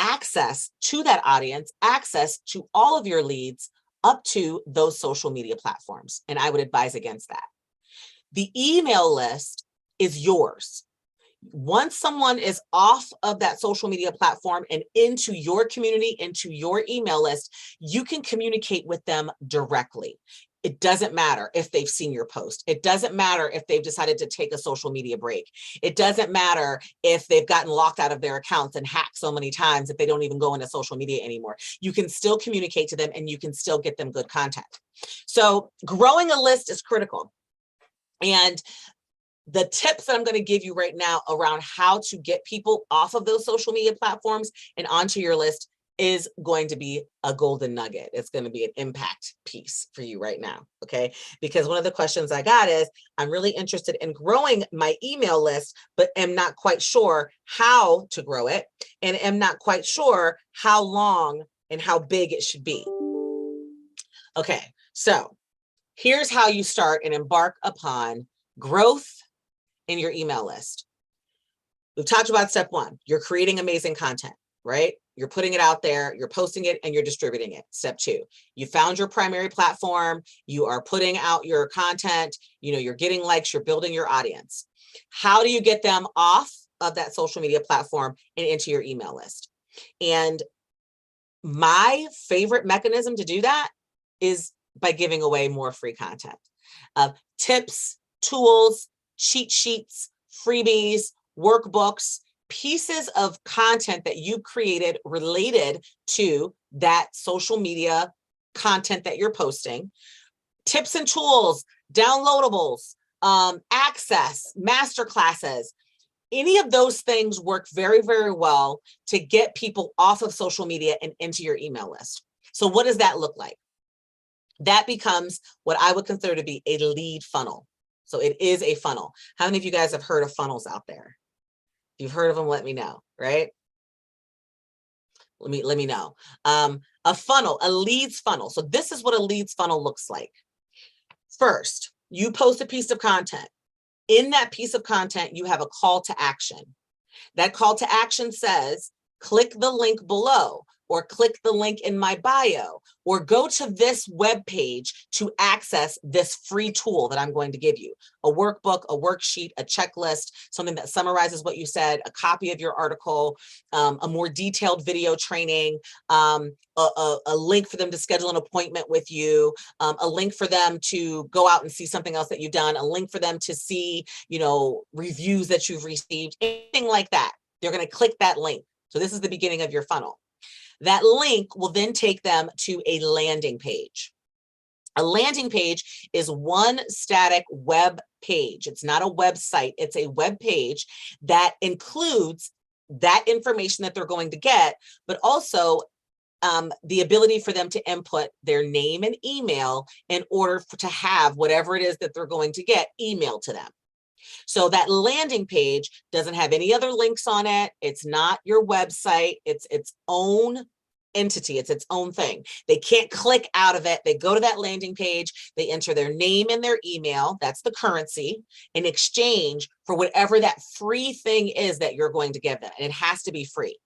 access to that audience, access to all of your leads up to those social media platforms. And I would advise against that. The email list is yours. Once someone is off of that social media platform and into your community, into your email list, you can communicate with them directly. It doesn't matter if they've seen your post. It doesn't matter if they've decided to take a social media break. It doesn't matter if they've gotten locked out of their accounts and hacked so many times that they don't even go into social media anymore. You can still communicate to them and you can still get them good content. So growing a list is critical. And the tips that I'm going to give you right now around how to get people off of those social media platforms and onto your list is going to be a golden nugget. It's going to be an impact piece for you right now, okay? Because one of the questions I got is, I'm really interested in growing my email list, but am not quite sure how to grow it, and am not quite sure how long and how big it should be. Okay, so here's how you start and embark upon growth in your email list. We've talked about step 1, you're creating amazing content. right? You're putting it out there, you're posting it, and you're distributing it. Step 2, you found your primary platform, you are putting out your content, you're getting likes, you're building your audience. How do you get them off of that social media platform and into your email list? And my favorite mechanism to do that is by giving away more free content. Tips, tools, cheat sheets, freebies, workbooks, pieces of content that you created related to that social media content that you're posting, tips and tools, downloadables, access, masterclasses. Any of those things work very, very well to get people off of social media and into your email list. So what does that look like? That becomes what I would consider to be a lead funnel. So it is a funnel. How many of you guys have heard of funnels out there? If you've heard of them, let me know, right? Let me know. A funnel, a leads funnel. So this is what a leads funnel looks like. First, you post a piece of content. In that piece of content, you have a call to action. That call to action says, click the link below, or click the link in my bio, or go to this web page to access this free tool that I'm going to give you. A workbook, a worksheet, a checklist, something that summarizes what you said, a copy of your article, a more detailed video training, a link for them to schedule an appointment with you, a link for them to go out and see something else that you've done, a link for them to see, reviews that you've received, anything like that. They're going to click that link. So this is the beginning of your funnel. That link will then take them to a landing page. A landing page is one static web page. It's not a website. It's a web page that includes that information that they're going to get, but also the ability for them to input their name and email in order to have whatever it is that they're going to get emailed to them. So that landing page doesn't have any other links on it. It's not your website. It's its own entity. It's its own thing. They can't click out of it. They go to that landing page. They enter their name and their email. That's the currency in exchange for whatever that free thing is that you're going to give them. And it has to be free.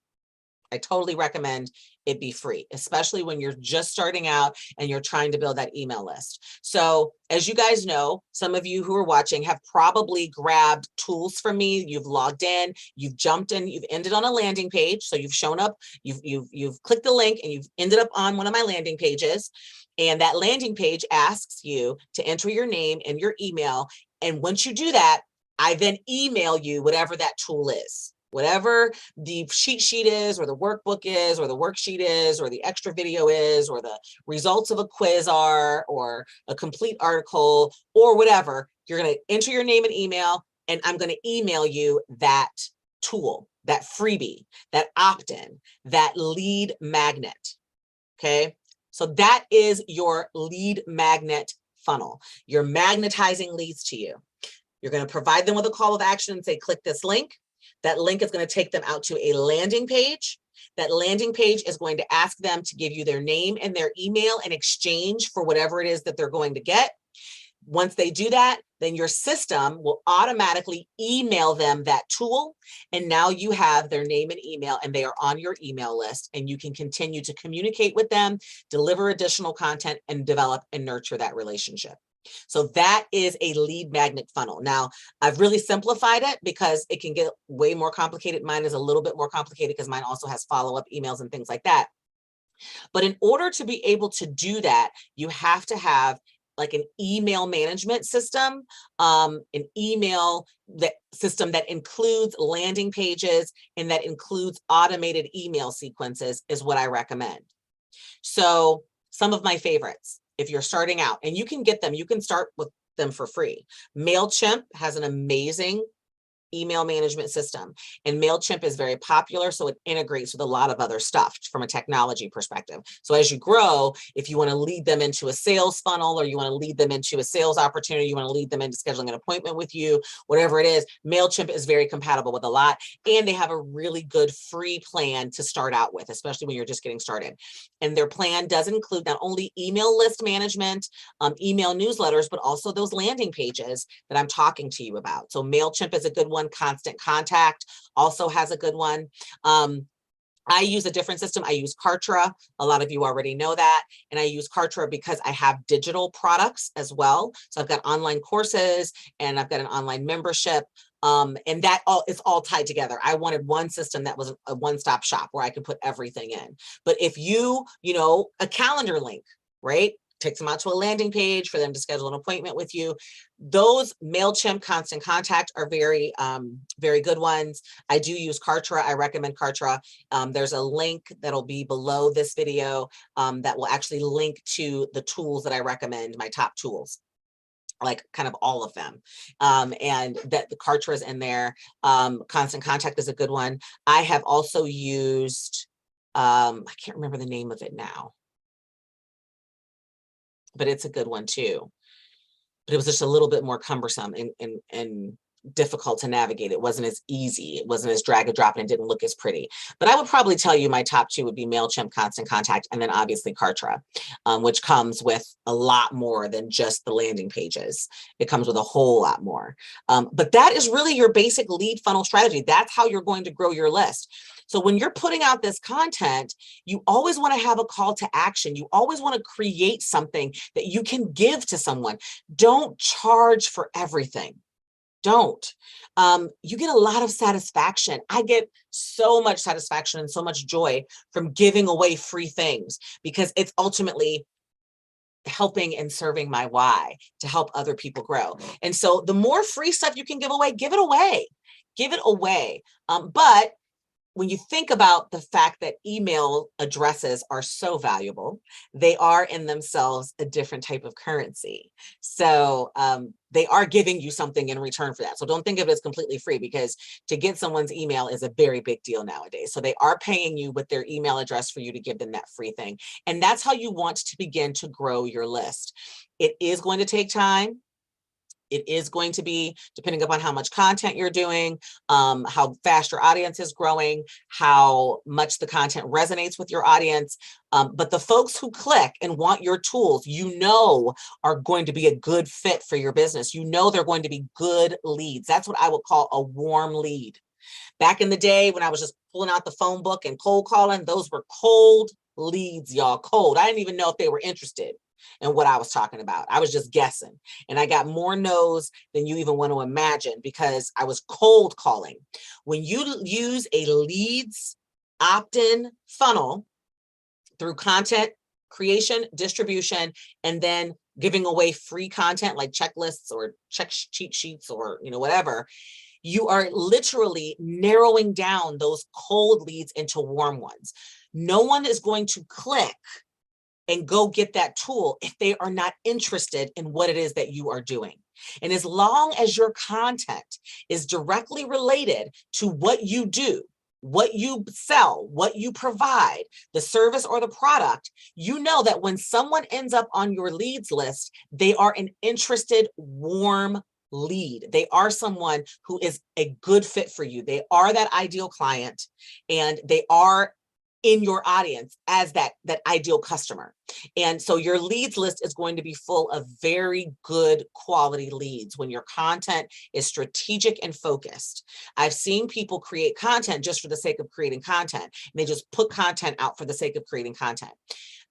I totally recommend it be free, especially when you're just starting out and you're trying to build that email list. So as you guys know, some of you who are watching have probably grabbed tools from me. You've logged in, you've jumped in, you've ended on a landing page. So you've shown up, you've clicked the link and you've ended up on one of my landing pages. And that landing page asks you to enter your name and your email. And once you do that, I then email you whatever that tool is. Whatever the cheat sheet is, or the workbook is, or the worksheet is, or the extra video is, or the results of a quiz are, or a complete article, or whatever, you're going to enter your name and email, and I'm going to email you that tool, that freebie, that opt-in, that lead magnet. Okay. So that is your lead magnet funnel. You're magnetizing leads to you. You're going to provide them with a call of action and say, click this link. That link is going to take them out to a landing page. That landing page is going to ask them to give you their name and their email in exchange for whatever it is that they're going to get. Once they do that, then your system will automatically email them that tool. And now you have their name and email, and they are on your email list, and you can continue to communicate with them, deliver additional content, and develop and nurture that relationship. So that is a lead magnet funnel. Now, I've really simplified it because it can get way more complicated. Mine is a little bit more complicated because mine also has follow-up emails and things like that. But in order to be able to do that, you have to have like an email management system, an email system that includes landing pages and that includes automated email sequences is what I recommend. So some of my favorites, if you're starting out, and you can get them, you can start with them for free. MailChimp has an amazing email management system, and MailChimp is very popular, so it integrates with a lot of other stuff from a technology perspective. So as you grow, if you want to lead them into a sales funnel, or you want to lead them into a sales opportunity, you want to lead them into scheduling an appointment with you, whatever it is, MailChimp is very compatible with a lot, and they have a really good free plan to start out with, especially when you're just getting started. And their plan does include not only email list management, email newsletters, but also those landing pages that I'm talking to you about. So MailChimp is a good one. Constant Contact also has a good one. I use a different system. I use Kartra. A lot of you already know that. And I use Kartra because I have digital products as well. So I've got online courses and I've got an online membership. And that all is all tied together. I wanted one system that was a one-stop shop where I could put everything in. But if you know, a calendar link, right? Takes them out to a landing page for them to schedule an appointment with you. Those MailChimp, Constant Contact are very, very good ones. I do use Kartra. I recommend Kartra. There's a link that'll be below this video that will actually link to the tools that I recommend, my top tools, like kind of all of them. And that the Kartra is in there. Constant Contact is a good one. I have also used, I can't remember the name of it now, but it's a good one too. But it was just a little bit more cumbersome and difficult to navigate. It wasn't as easy. It wasn't as drag and drop, and it didn't look as pretty. But I would probably tell you my top two would be MailChimp, Constant Contact, and then obviously Kartra, which comes with a lot more than just the landing pages. It comes with a whole lot more. But that is really your basic lead funnel strategy. That's how you're going to grow your list. So when you're putting out this content, you always want to have a call to action. You always want to create something that you can give to someone. Don't charge for everything. Don't. You get a lot of satisfaction. I get so much satisfaction and so much joy from giving away free things because it's ultimately helping and serving my why to help other people grow. And so the more free stuff you can give away, give it away. Give it away. But when you think about the fact that email addresses are so valuable, they are in themselves a different type of currency. So they are giving you something in return for that. So don't think of it as completely free, because to get someone's email is a very big deal nowadays. So they are paying you with their email address for you to give them that free thing. And that's how you want to begin to grow your list. It is going to take time. It is going to be depending upon how much content you're doing, how fast your audience is growing, how much the content resonates with your audience. But the folks who click and want your tools, you know, are going to be a good fit for your business. You know, they're going to be good leads. That's what I would call a warm lead. Back in the day when I was just pulling out the phone book and cold calling, those were cold leads, y'all, cold. I didn't even know if they were interested in what I was talking about. I was just guessing. And I got more no's than you even want to imagine because I was cold calling. When you use a leads opt-in funnel through content creation, distribution, and then giving away free content like checklists or cheat sheets or, you know, whatever, you are literally narrowing down those cold leads into warm ones. No one is going to click and go get that tool if they are not interested in what it is that you are doing. And as long as your content is directly related to what you do, what you sell, what you provide, the service or the product, you know that when someone ends up on your leads list, they are an interested, warm lead. They are someone who is a good fit for you. They are that ideal client, and they are in your audience as that ideal customer. And so your leads list is going to be full of very good quality leads when your content is strategic and focused. I've seen people create content just for the sake of creating content, and they just put content out for the sake of creating content.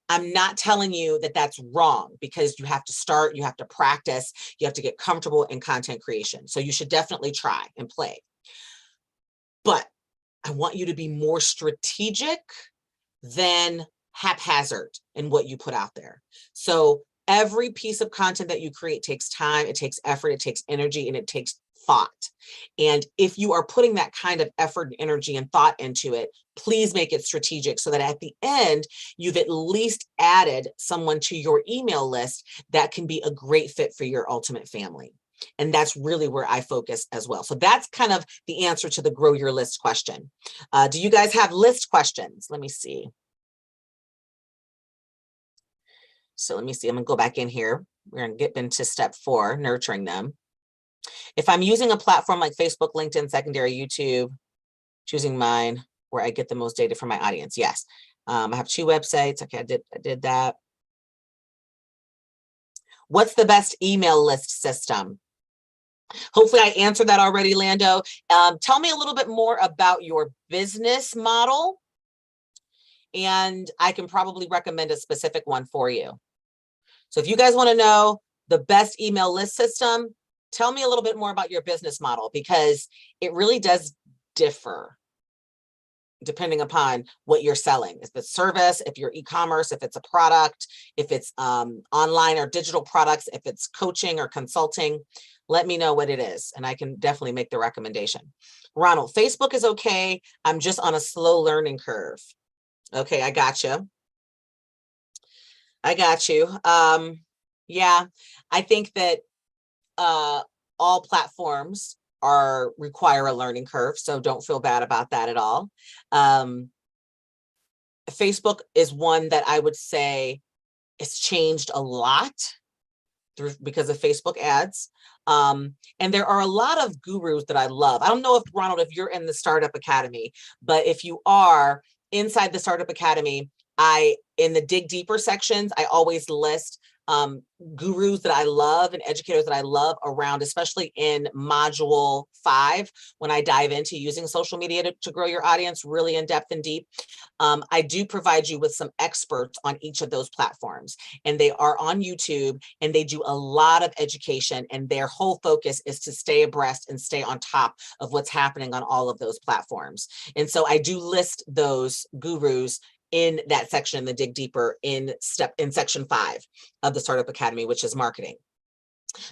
I'm not telling you that that's wrong, because you have to start, you have to practice, you have to get comfortable in content creation. So you should definitely try and play. But I want you to be more strategic than haphazard in what you put out there. So every piece of content that you create takes time, it takes effort, it takes energy, and it takes thought. And if you are putting that kind of effort and energy and thought into it, please make it strategic so that at the end, you've at least added someone to your email list that can be a great fit for your ultimate family. And that's really where I focus as well. So that's kind of the answer to the grow your list question. Do you guys have list questions? Let me see. So let me see. I'm going to go back in here. We're going to get into step 4, nurturing them. If I'm using a platform like Facebook, LinkedIn, secondary, YouTube, choosing mine where I get the most data from my audience. Yes. I have 2 websites. Okay, I did that. What's the best email list system? Hopefully I answered that already, Lando. Tell me a little bit more about your business model and I can probably recommend a specific one for you. So if you guys want to know the best email list system, tell me a little bit more about your business model, because it really does differ depending upon what you're selling. If it's service, if you're e-commerce, if it's a product, if it's online or digital products, if it's coaching or consulting, let me know what it is, and I can definitely make the recommendation. Ronald, Facebook is okay. I'm just on a slow learning curve. Okay, I got you. I got you. Yeah, I think that all platforms require a learning curve, so don't feel bad about that at all. Facebook is one that I would say it's changed a lot because of Facebook ads. And there are a lot of gurus that I love. I don't know if, Ronald, if you're in the Startup Academy, but if you are inside the Startup Academy, in the dig deeper sections, I always list gurus that I love and educators that I love around, especially in module 5, when I dive into using social media to grow your audience really in depth and deep. I do provide you with some experts on each of those platforms, and they are on YouTube, and they do a lot of education, and their whole focus is to stay abreast and stay on top of what's happening on all of those platforms. And so I do list those gurus in that section, the dig deeper in section 5 of the Startup Academy, which is marketing.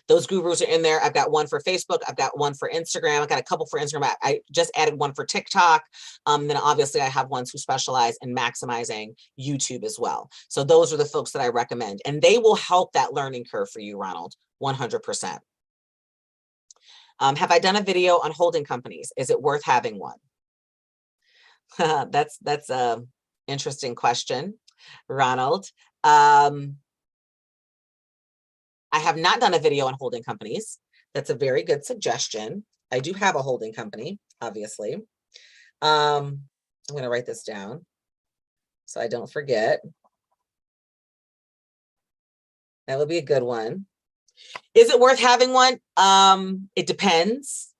Those gurus are in there. I've got one for Facebook. I've got one for Instagram. I've got a couple for Instagram. I just added one for TikTok. Then obviously I have ones who specialize in maximizing YouTube as well. So those are the folks that I recommend, and they will help that learning curve for you, Ronald, 100%. Have I done a video on holding companies? Is it worth having one? That's a interesting question, Ronald. I have not done a video on holding companies. That's a very good suggestion. I do have a holding company, obviously. I'm going to write this down so I don't forget. That would be a good one. Is it worth having one? It depends.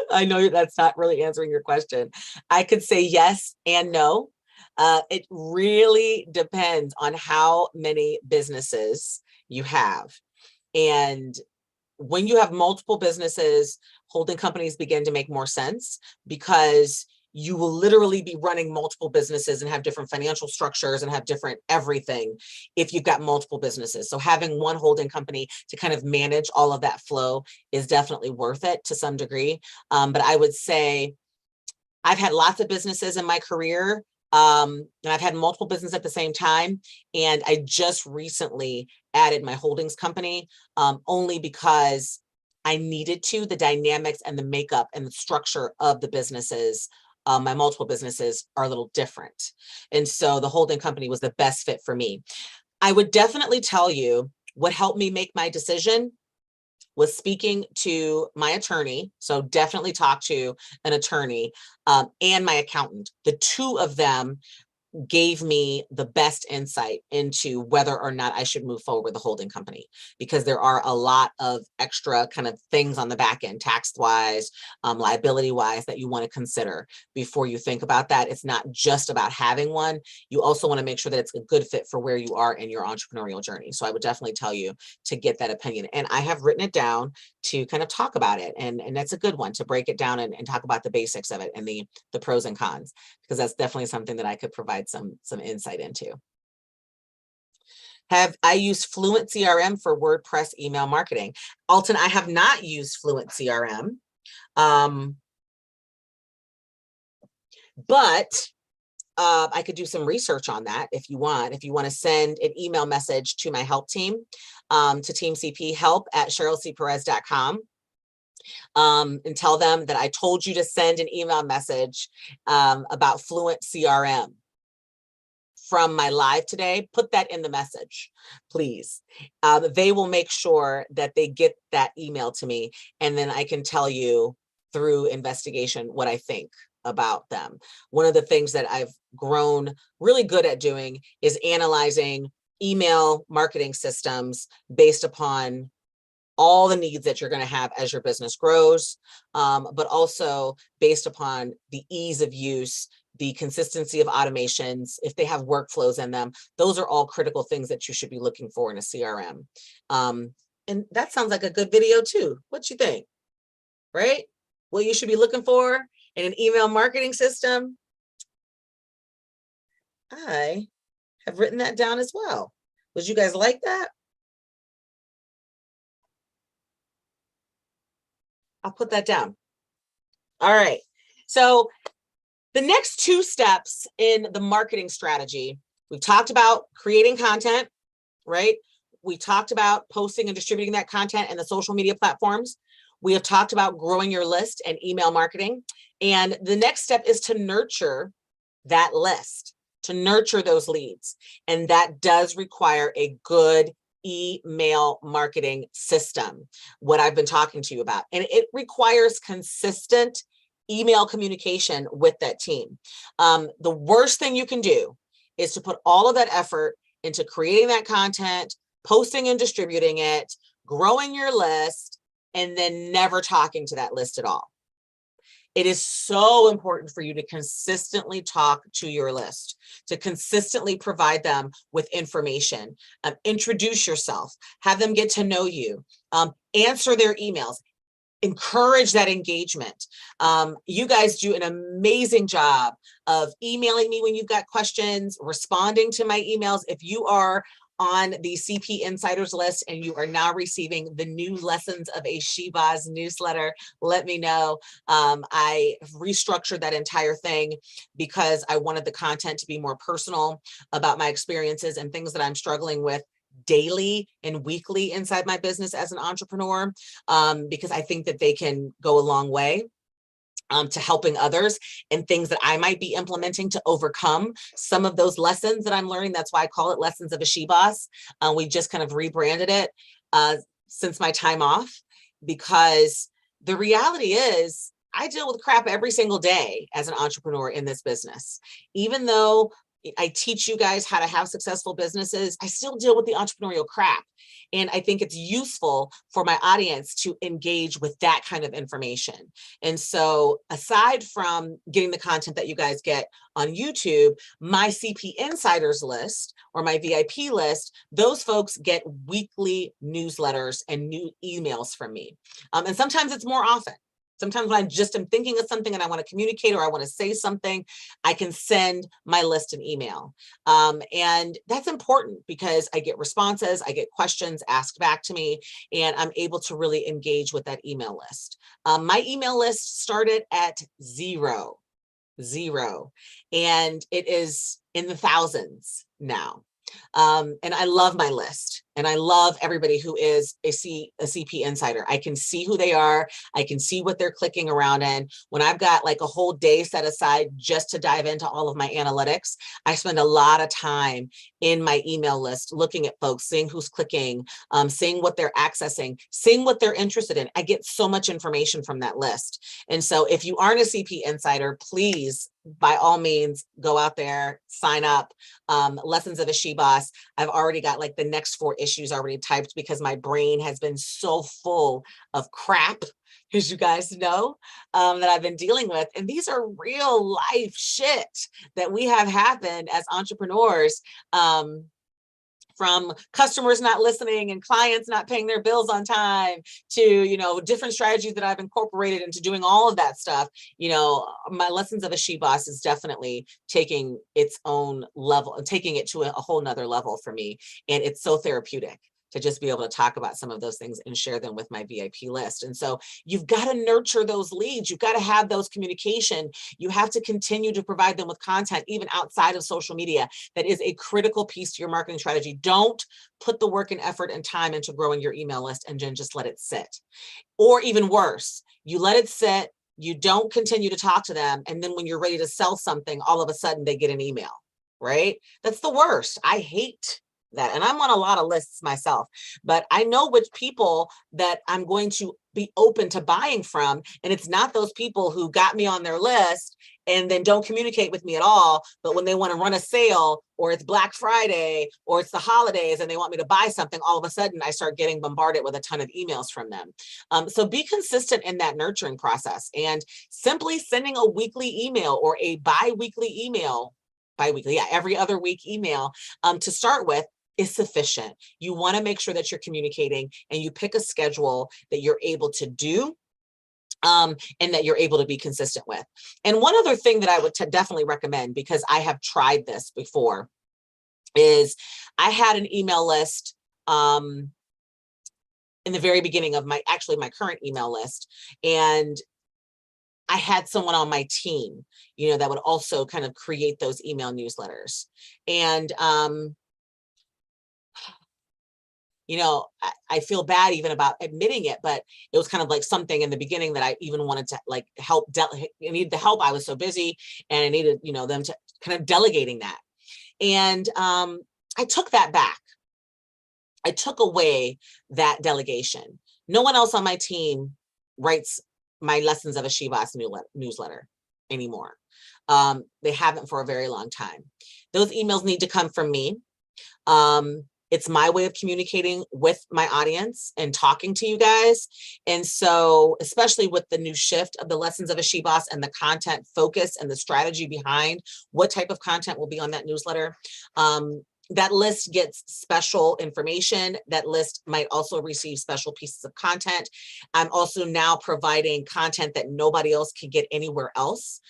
I know that's not really answering your question. I could say yes and no. It really depends on how many businesses you have. And when you have multiple businesses, holding companies begin to make more sense, because you will literally be running multiple businesses and have different financial structures and have different everything if you've got multiple businesses. So having one holding company to kind of manage all of that flow is definitely worth it to some degree. But I would say I've had lots of businesses in my career. And I've had multiple businesses at the same time. And I just recently added my holdings company only because I needed to. The dynamics and the makeup and the structure of the businesses, my multiple businesses, are a little different. And so the holding company was the best fit for me. I would definitely tell you what helped me make my decision was speaking to my attorney. So definitely talk to an attorney and my accountant. The two of them gave me the best insight into whether or not I should move forward with the holding company, because there are a lot of extra kind of things on the back end, tax wise, liability wise, that you want to consider before you think about that. It's not just about having one. You also want to make sure that it's a good fit for where you are in your entrepreneurial journey. So I would definitely tell you to get that opinion. And I have written it down to kind of talk about it. And that's a good one, to break it down and talk about the basics of it and the pros and cons, because that's definitely something that I could provide some insight into. Have I used Fluent CRM for WordPress email marketing? Alton, I have not used Fluent CRM, but I could do some research on that if you want. If you want to send an email message to my help team, to Team CP help@CherylCPerez.com. And tell them that I told you to send an email message about Fluent CRM from my live today. Put that in the message, please. They will make sure that they get that email to me, and then I can tell you through investigation what I think about them. One of the things that I've grown really good at doing is analyzing email marketing systems based upon all the needs that you're going to have as your business grows, but also based upon the ease of use, the consistency of automations, if they have workflows in them. Those are all critical things that you should be looking for in a CRM. And that sounds like a good video too. What you think, right? What you should be looking for in an email marketing system. I have written that down as well. Would you guys like that? I'll put that down. All right. So the next 2 steps in the marketing strategy, we've talked about creating content, right? We talked about posting and distributing that content in the social media platforms. We have talked about growing your list and email marketing. And the next step is to nurture that list, to nurture those leads. And that does require a good email marketing system, what I've been talking to you about. And it requires consistent email communication with that team. The worst thing you can do is to put all of that effort into creating that content, posting and distributing it, growing your list, and then never talking to that list at all. It is so important for you to consistently talk to your list, to consistently provide them with information, introduce yourself, have them get to know you, answer their emails, encourage that engagement. You guys do an amazing job of emailing me when you've got questions, responding to my emails. If you are on the CP Insiders list and you are now receiving the new Lessons of a She Boss newsletter, let me know. I restructured that entire thing because I wanted the content to be more personal about my experiences and things that I'm struggling with daily and weekly inside my business as an entrepreneur, because I think that they can go a long way to helping others and things that I might be implementing to overcome some of those lessons that I'm learning. That's why I call it Lessons of a She Boss. We just kind of rebranded it since my time off, because the reality is I deal with crap every single day as an entrepreneur in this business. Even though I teach you guys how to have successful businesses, I still deal with the entrepreneurial crap. And I think it's useful for my audience to engage with that kind of information. And so aside from getting the content that you guys get on YouTube, my CP Insiders list or my VIP list, those folks get weekly newsletters and new emails from me. And sometimes it's more often. Sometimes when I'm thinking of something and I want to communicate or I want to say something, I can send my list an email. And that's important because I get responses, I get questions asked back to me, and I'm able to really engage with that email list. My email list started at zero, and it is in the thousands now. And I love my list, and I love everybody who is a CP Insider. I can see who they are. I can see what they're clicking around in. When I've got like a whole day set aside just to dive into all of my analytics, I spend a lot of time in my email list looking at folks, seeing who's clicking, seeing what they're accessing, seeing what they're interested in. I get so much information from that list. And so if you aren't a CP Insider, please, by all means, go out there, sign up. Lessons of a She Boss. I've already got like the next 4 issues already typed because my brain has been so full of crap, as you guys know, that I've been dealing with. And these are real life shit that we have happened as entrepreneurs. From customers not listening and clients not paying their bills on time to, different strategies that I've incorporated into doing all of that stuff. My Lessons of a She Boss is definitely taking its own level, taking it to a whole nother level for me. And it's so therapeutic to just be able to talk about some of those things and share them with my VIP list. And so you've got to nurture those leads. You've got to have those communication. You have to continue to provide them with content, even outside of social media. That is a critical piece to your marketing strategy. Don't put the work and effort and time into growing your email list and then just let it sit. Or even worse, you let it sit, you don't continue to talk to them. And then when you're ready to sell something, all of a sudden they get an email, right? That's the worst. I hate that. And I'm on a lot of lists myself, but I know which people that I'm going to be open to buying from. And it's not those people who got me on their list and then don't communicate with me at all. But when they want to run a sale, or it's Black Friday, or it's the holidays and they want me to buy something, all of a sudden I start getting bombarded with a ton of emails from them. So be consistent in that nurturing process, and simply sending a weekly email or a bi-weekly email, every other week email to start with is sufficient. You want to make sure that you're communicating, and you pick a schedule that you're able to do and that you're able to be consistent with. And one other thing that I would definitely recommend, because I have tried this before, is I had an email list in the very beginning of my current email list. And I had someone on my team, that would also kind of create those email newsletters. And I feel bad even about admitting it, but it was kind of like something in the beginning that I even wanted to like help. I needed the help. I was so busy, and I needed, them to kind of delegating that. And I took that back. I took away that delegation. No one else on my team writes my Lessons of a She Boss newsletter anymore. They haven't for a very long time. Those emails need to come from me. It's my way of communicating with my audience and talking to you guys. And so, especially with the new shift of the Lessons of a She Boss and the content focus and the strategy behind what type of content will be on that newsletter, that list gets special information. That list might also receive special pieces of content. I'm also now providing content that nobody else can get anywhere else.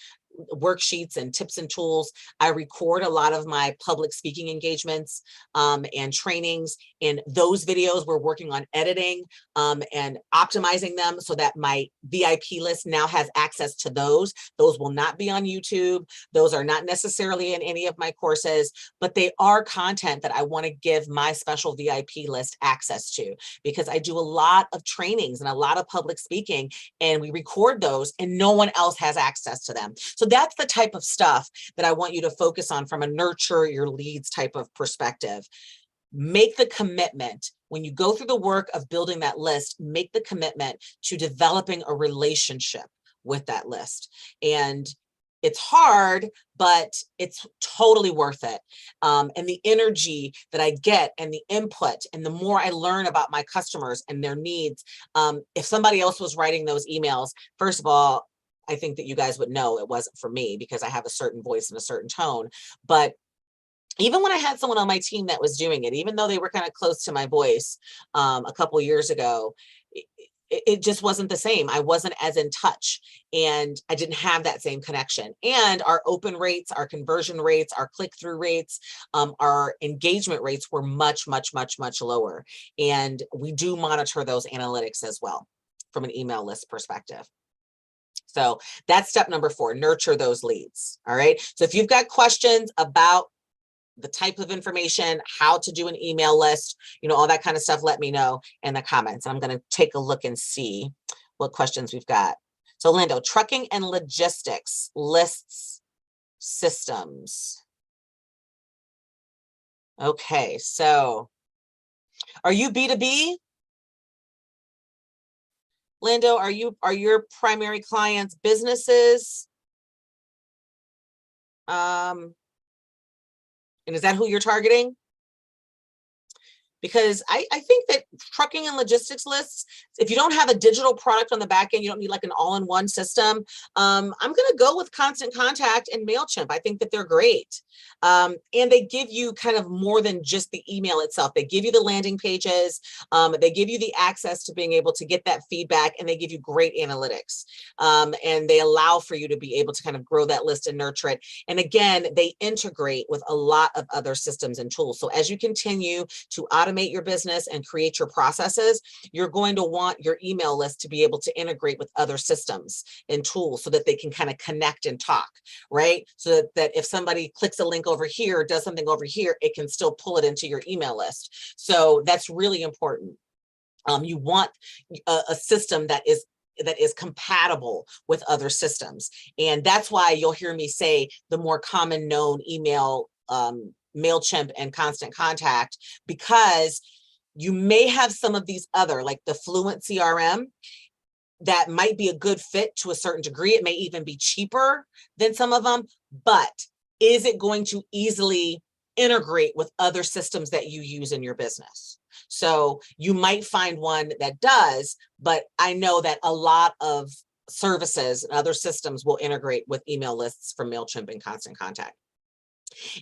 Worksheets and tips and tools. I record a lot of my public speaking engagements and trainings. And those videos, we're working on editing and optimizing them so that my VIP list now has access to those. Those will not be on YouTube. Those are not necessarily in any of my courses, but they are content that I want to give my special VIP list access to, because I do a lot of trainings and a lot of public speaking, and we record those and no one else has access to them. So that's the type of stuff that I want you to focus on from a nurture your leads type of perspective. Make the commitment when you go through the work of building that list, make the commitment to developing a relationship with that list. And it's hard, but it's totally worth it. And the energy that I get and the input, and the more I learn about my customers and their needs, if somebody else was writing those emails, first of all, I think that you guys would know it wasn't for me, because I have a certain voice and a certain tone. But even when I had someone on my team that was doing it, even though they were kind of close to my voice a couple years ago, it just wasn't the same. I wasn't as in touch, and I didn't have that same connection. And our open rates, our conversion rates, our click-through rates, our engagement rates were much, much, much, much lower. And we do monitor those analytics as well from an email list perspective. So that's step number 4, nurture those leads. All right. So if you've got questions about the type of information, how to do an email list, all that kind of stuff, let me know in the comments. I'm going to take a look and see what questions we've got. So Lando, trucking and logistics, lists, systems. Okay. So are you B2B? Lando, are your primary clients businesses? And is that who you're targeting? Because I think that trucking and logistics lists, if you don't have a digital product on the back end, you don't need like an all-in-one system. I'm going to go with Constant Contact and MailChimp. I think that they're great. And they give you kind of more than just the email itself. They give you the landing pages. They give you the access to being able to get that feedback, and they give you great analytics. And they allow for you to be able to kind of grow that list and nurture it. And again, they integrate with a lot of other systems and tools. So as you continue to automate your business and create your processes, you're going to want your email list to be able to integrate with other systems and tools so that they can kind of connect and talk, right? So that if somebody clicks a link over here, does something over here, it can still pull it into your email list. So that's really important. You want a system that is compatible with other systems. And that's why you'll hear me say the more common known email MailChimp and Constant Contact, because you may have some of these other, like the Fluent CRM, that might be a good fit to a certain degree. It may even be cheaper than some of them, but is it going to easily integrate with other systems that you use in your business? So you might find one that does, but I know that a lot of services and other systems will integrate with email lists from MailChimp and Constant Contact.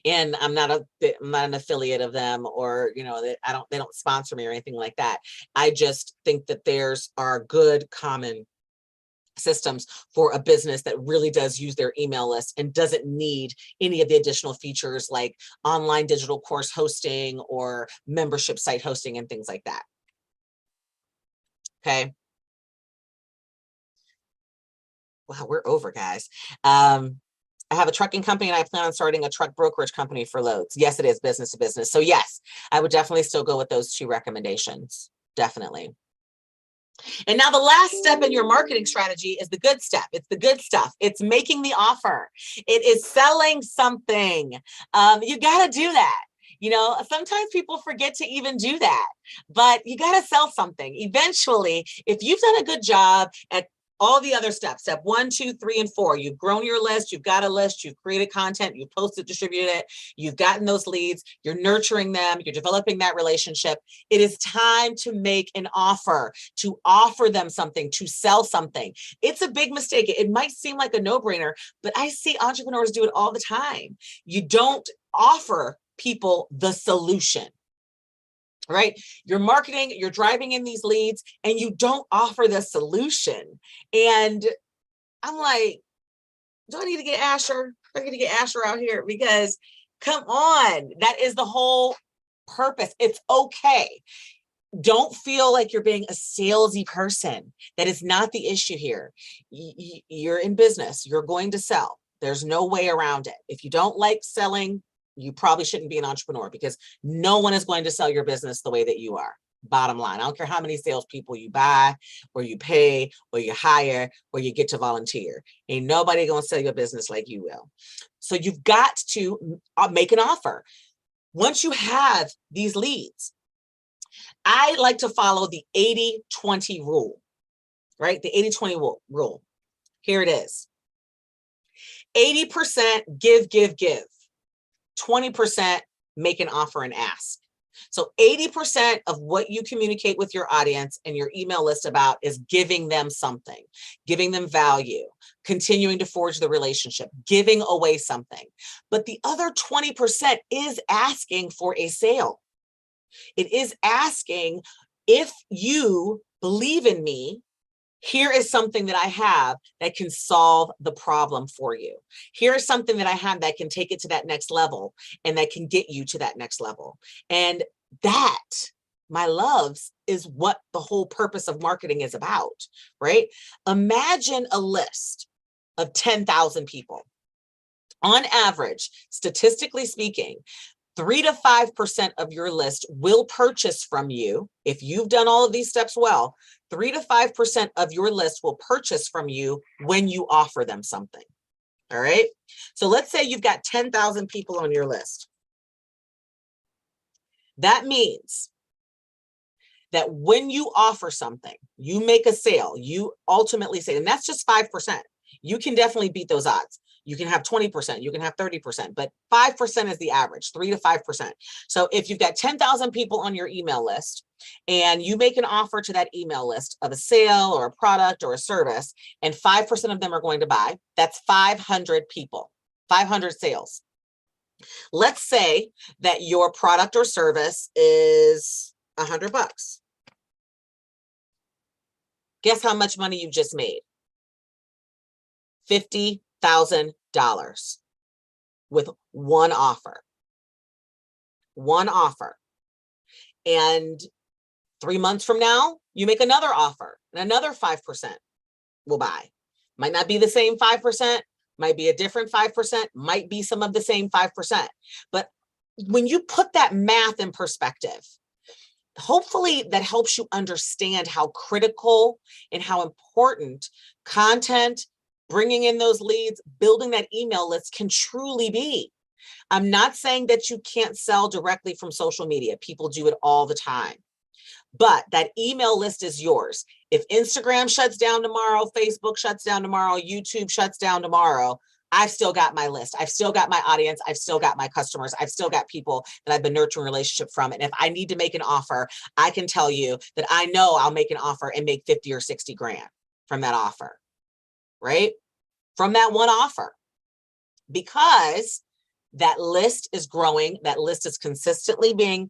And I'm not an affiliate of them, or, you know, they don't sponsor me or anything like that. I just think that theirs are good common systems for a business that really does use their email list and doesn't need any of the additional features like online digital course hosting or membership site hosting and things like that. Okay. Wow, we're over, guys. I have a trucking company and I plan on starting a truck brokerage company for loads. Yes, it is business to business. So yes, I would definitely still go with those 2 recommendations. Definitely. And now the last step in your marketing strategy is the good step. It's the good stuff. It's making the offer. It is selling something. You got to do that. You know, sometimes people forget to even do that, but you got to sell something. Eventually, if you've done a good job at all the other steps, step 1, 2, 3, and 4, you've grown your list, you've got a list, you've created content, you've posted, distributed it, you've gotten those leads, you're nurturing them, you're developing that relationship. It is time to make an offer, to offer them something, to sell something. It's a big mistake. It might seem like a no-brainer, but I see entrepreneurs do it all the time. You don't offer people the solution. Right? You're marketing, you're driving in these leads, and you don't offer the solution. And I'm like, do I need to get Asher? I need to get Asher out here, because come on, that is the whole purpose. It's okay. Don't feel like you're being a salesy person. That is not the issue here. You're in business. You're going to sell. There's no way around it. If you don't like selling, you probably shouldn't be an entrepreneur, because no one is going to sell your business the way that you are. Bottom line, I don't care how many salespeople you buy or you pay or you hire or you get to volunteer. Ain't nobody going to sell your business like you will. So you've got to make an offer. Once you have these leads, I like to follow the 80-20 rule, right? The 80-20 rule. Here it is. 80% give, 20% make an offer and ask. So 80% of what you communicate with your audience and your email list about is giving them something, giving them value, continuing to forge the relationship, giving away something. But the other 20% is asking for a sale. It is asking, if you believe in me, here is something that I have that can solve the problem for you. Here is something that I have that can take it to that next level and that can get you to that next level. And that, my loves, is what the whole purpose of marketing is about, right? Imagine a list of 10,000 people. On average, statistically speaking, 3 to 5% of your list will purchase from you. If you've done all of these steps well, 3 to 5% of your list will purchase from you when you offer them something. All right. So let's say you've got 10,000 people on your list. That means that when you offer something, you make a sale, you ultimately say, and that's just 5%. You can definitely beat those odds. You can have 20%, you can have 30%, but 5% is the average, 3 to 5%. So if you've got 10,000 people on your email list and you make an offer to that email list of a sale or a product or a service, and 5% of them are going to buy, that's 500 people, 500 sales. Let's say that your product or service is $100. Guess how much money you just made? $50,000 with one offer. One offer. And 3 months from now, you make another offer and another 5% will buy. Might not be the same 5%, might be a different 5%, might be some of the same 5%. But when you put that math in perspective, hopefully that helps you understand how critical and how important content, bringing in those leads, building that email list can truly be. I'm not saying that you can't sell directly from social media. People do it all the time. But that email list is yours. If Instagram shuts down tomorrow, Facebook shuts down tomorrow, YouTube shuts down tomorrow, I've still got my list. I've still got my audience. I've still got my customers. I've still got people that I've been nurturing a relationship from. And if I need to make an offer, I can tell you that I know I'll make an offer and make 50 or 60 grand from that offer, right? From that one offer, because that list is growing. That list is consistently being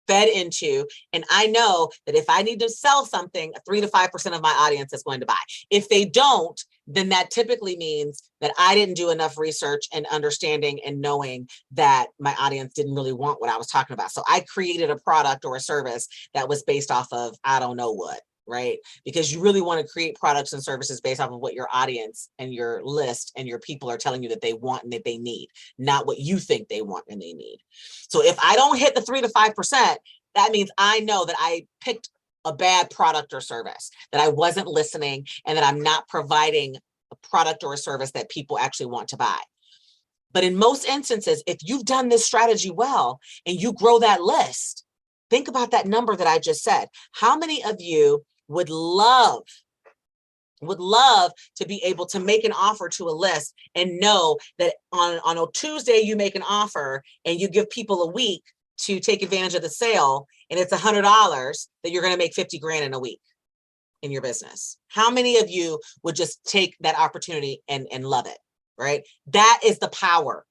fed into. And I know that if I need to sell something, 3 to 5% of my audience is going to buy. If they don't, then that typically means that I didn't do enough research and understanding and knowing that my audience didn't really want what I was talking about. So I created a product or a service that was based off of, I don't know what, right? Because you really want to create products and services based off of what your audience and your list and your people are telling you that they want and that they need, not what you think they want and they need. So if I don't hit the 3 to 5%, that means I know that I picked a bad product or service, that I wasn't listening, and that I'm not providing a product or a service that people actually want to buy. But in most instances, if you've done this strategy well and you grow that list, think about that number that I just said. How many of you would love to be able to make an offer to a list and know that on a Tuesday you make an offer and you give people a week to take advantage of the sale, and it's $100 that you're going to make 50 grand in a week in your business? How many of you would just take that opportunity and love it, right? That is the power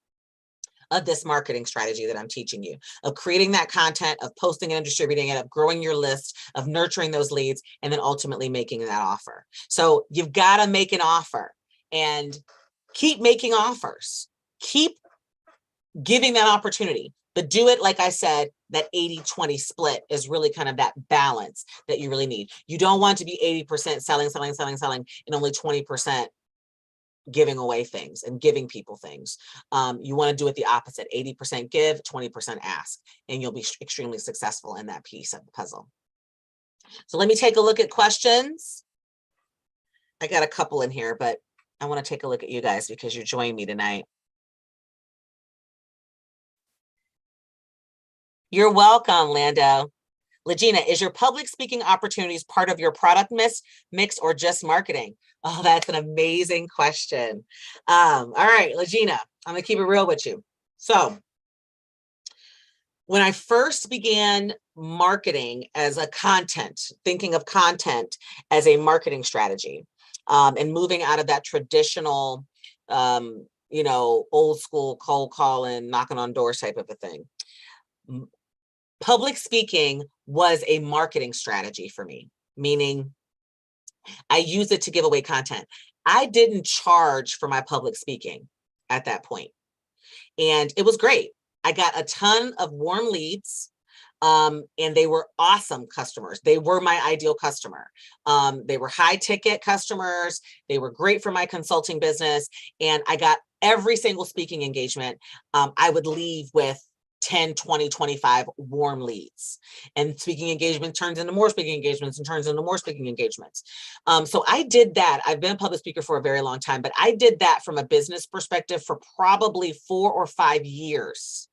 of this marketing strategy that I'm teaching you, of creating that content, of posting and distributing it, of growing your list, of nurturing those leads, and then ultimately making that offer. So you've got to make an offer and keep making offers. Keep giving that opportunity, but do it, like I said, that 80-20 split is really kind of that balance that you really need. You don't want to be 80% selling, and only 20% giving away things and giving people things. You want to do it the opposite, 80% give, 20% ask, and you'll be extremely successful in that piece of the puzzle. So let me take a look at questions. I got a couple in here, but I want to take a look at you guys because you joined me tonight. You're welcome, Lando. Legina, is your public speaking opportunities part of your product mix or just marketing? Oh, that's an amazing question. All right, Legina, I'm gonna keep it real with you. So when I first began marketing as a content, thinking of content as a marketing strategy, and moving out of that traditional, old school cold calling, knocking on doors type of a thing, public speaking was a marketing strategy for me, meaning I used it to give away content. I didn't charge for my public speaking at that point, and it was great. I got a ton of warm leads, and they were awesome customers. They were my ideal customer. They were high ticket customers. They were great for my consulting business, and I got every single speaking engagement. I would leave with 10, 20, 25 warm leads, and speaking engagement turns into more speaking engagements and turns into more speaking engagements. So I did that. I've been a public speaker for a very long time, but I did that from a business perspective for probably 4 or 5 years,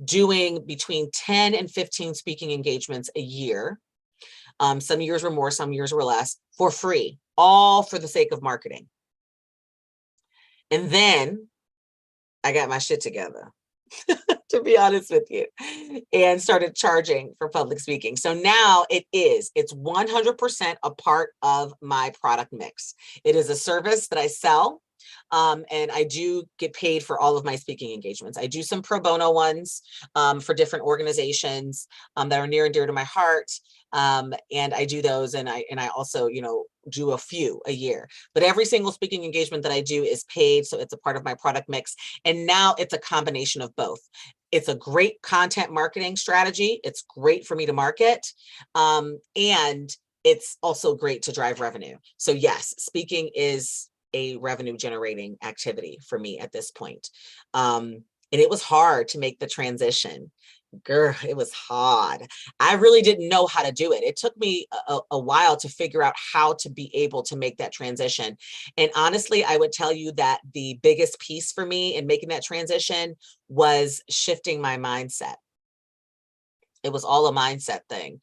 doing between 10 and 15 speaking engagements a year. Some years were more, some years were less, for free, all for the sake of marketing. And then I got my shit together, to be honest with you, and started charging for public speaking. So now it's 100% a part of my product mix. It is a service that I sell, and I do get paid for all of my speaking engagements. I do some pro bono ones for different organizations that are near and dear to my heart. And I do those, and I also, do a few a year, but every single speaking engagement that I do is paid. So it's a part of my product mix. And now it's a combination of both. It's a great content marketing strategy. It's great for me to market. And it's also great to drive revenue. So yes, speaking is a revenue generating activity for me at this point. And it was hard to make the transition. Girl, it was hard. I really didn't know how to do it. It took me a while to figure out how to be able to make that transition. And honestly, I would tell you that the biggest piece for me in making that transition was shifting my mindset. It was all a mindset thing.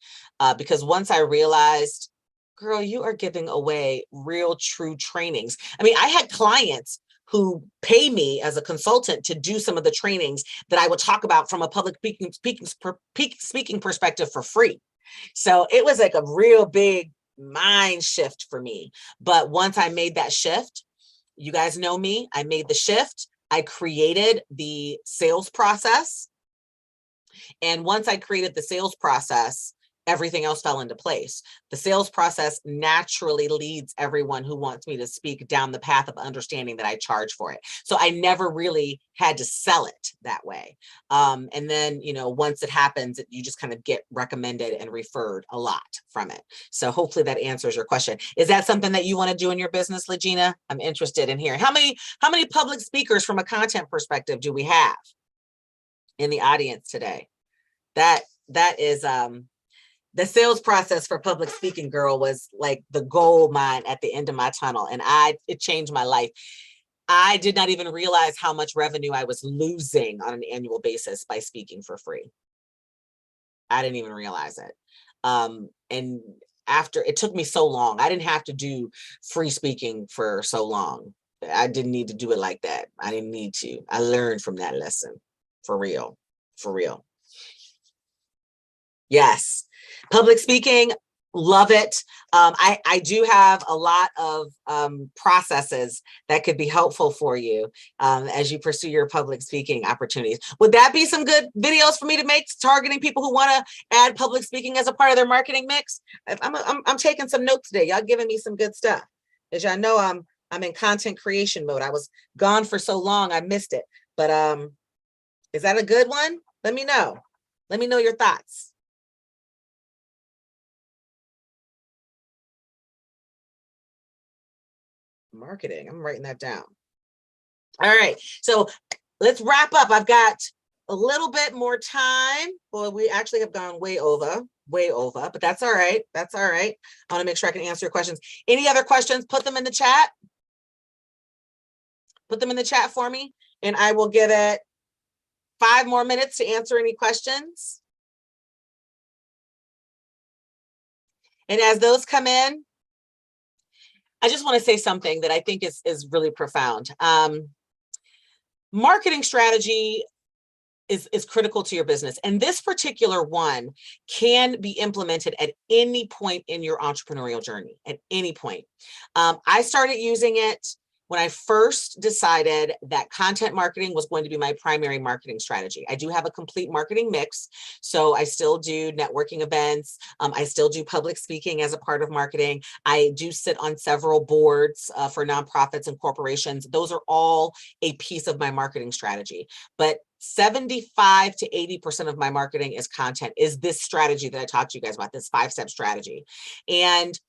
Because once I realized, girl, you are giving away real, true trainings. I mean, I had clients who pay me as a consultant to do some of the trainings that I would talk about from a public speaking perspective for free. So it was like a real big mind shift for me. But once I made that shift, you guys know me, I made the shift. I created the sales process. And once I created the sales process, everything else fell into place. The sales process naturally leads everyone who wants me to speak down the path of understanding that I charge for it. So I never really had to sell it that way. And then, you know, once it happens, you just kind of get recommended and referred a lot from it. So hopefully that answers your question. Is that something that you want to do in your business, Legina? I'm interested in hearing. How many public speakers from a content perspective do we have in the audience today? That is the sales process for public speaking, girl, was like the gold mine at the end of my tunnel. And it changed my life. I did not even realize how much revenue I was losing on an annual basis by speaking for free. I didn't even realize it. And after, it took me so long. I didn't have to do free speaking for so long. I didn't need to do it like that. I didn't need to. I learned from that lesson. For real. For real. Yes. Public speaking, love it. I do have a lot of processes that could be helpful for you as you pursue your public speaking opportunities. Would that be some good videos for me to make targeting people who want to add public speaking as a part of their marketing mix? I'm taking some notes today. Y'all giving me some good stuff. As y'all know, I'm in content creation mode. I was gone for so long, I missed it. But is that a good one? Let me know. Let me know your thoughts. Marketing. I'm writing that down. All right. So let's wrap up. I've got a little bit more time. Well, we actually have gone way over, but that's all right. That's all right. I want to make sure I can answer your questions. Any other questions? Put them in the chat. Put them in the chat for me, and I will give it 5 more minutes to answer any questions. And as those come in, I just want to say something that I think is really profound. Marketing strategy is critical to your business. And this particular one can be implemented at any point in your entrepreneurial journey, at any point. I started using it when I first decided that content marketing was going to be my primary marketing strategy. I do have a complete marketing mix. So I still do networking events. I still do public speaking as a part of marketing. I do sit on several boards for nonprofits and corporations. Those are all a piece of my marketing strategy. But 75 to 80% of my marketing is content, is this strategy that I talked to you guys about, this 5-step strategy. And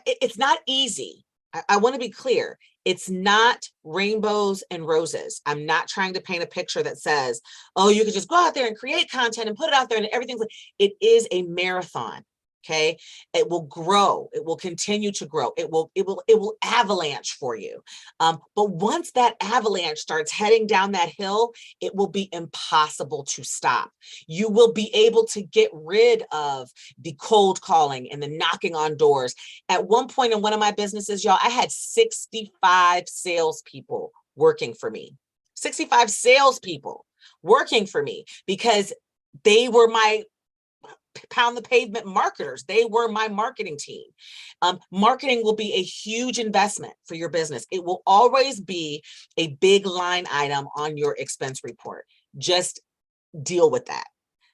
it's not easy. I want to be clear. It's not rainbows and roses. I'm not trying to paint a picture that says, oh, you could just go out there and create content and put it out there and everything's like, it is a marathon. Okay. It will grow. It will continue to grow. It will avalanche for you. But once that avalanche starts heading down that hill, it will be impossible to stop. You will be able to get rid of the cold calling and the knocking on doors. At one point in one of my businesses, y'all, I had 65 salespeople working for me. 65 salespeople working for me because they were my pound the pavement marketers. They were my marketing team. Marketing will be a huge investment for your business. It will always be a big line item on your expense report. Just deal with that.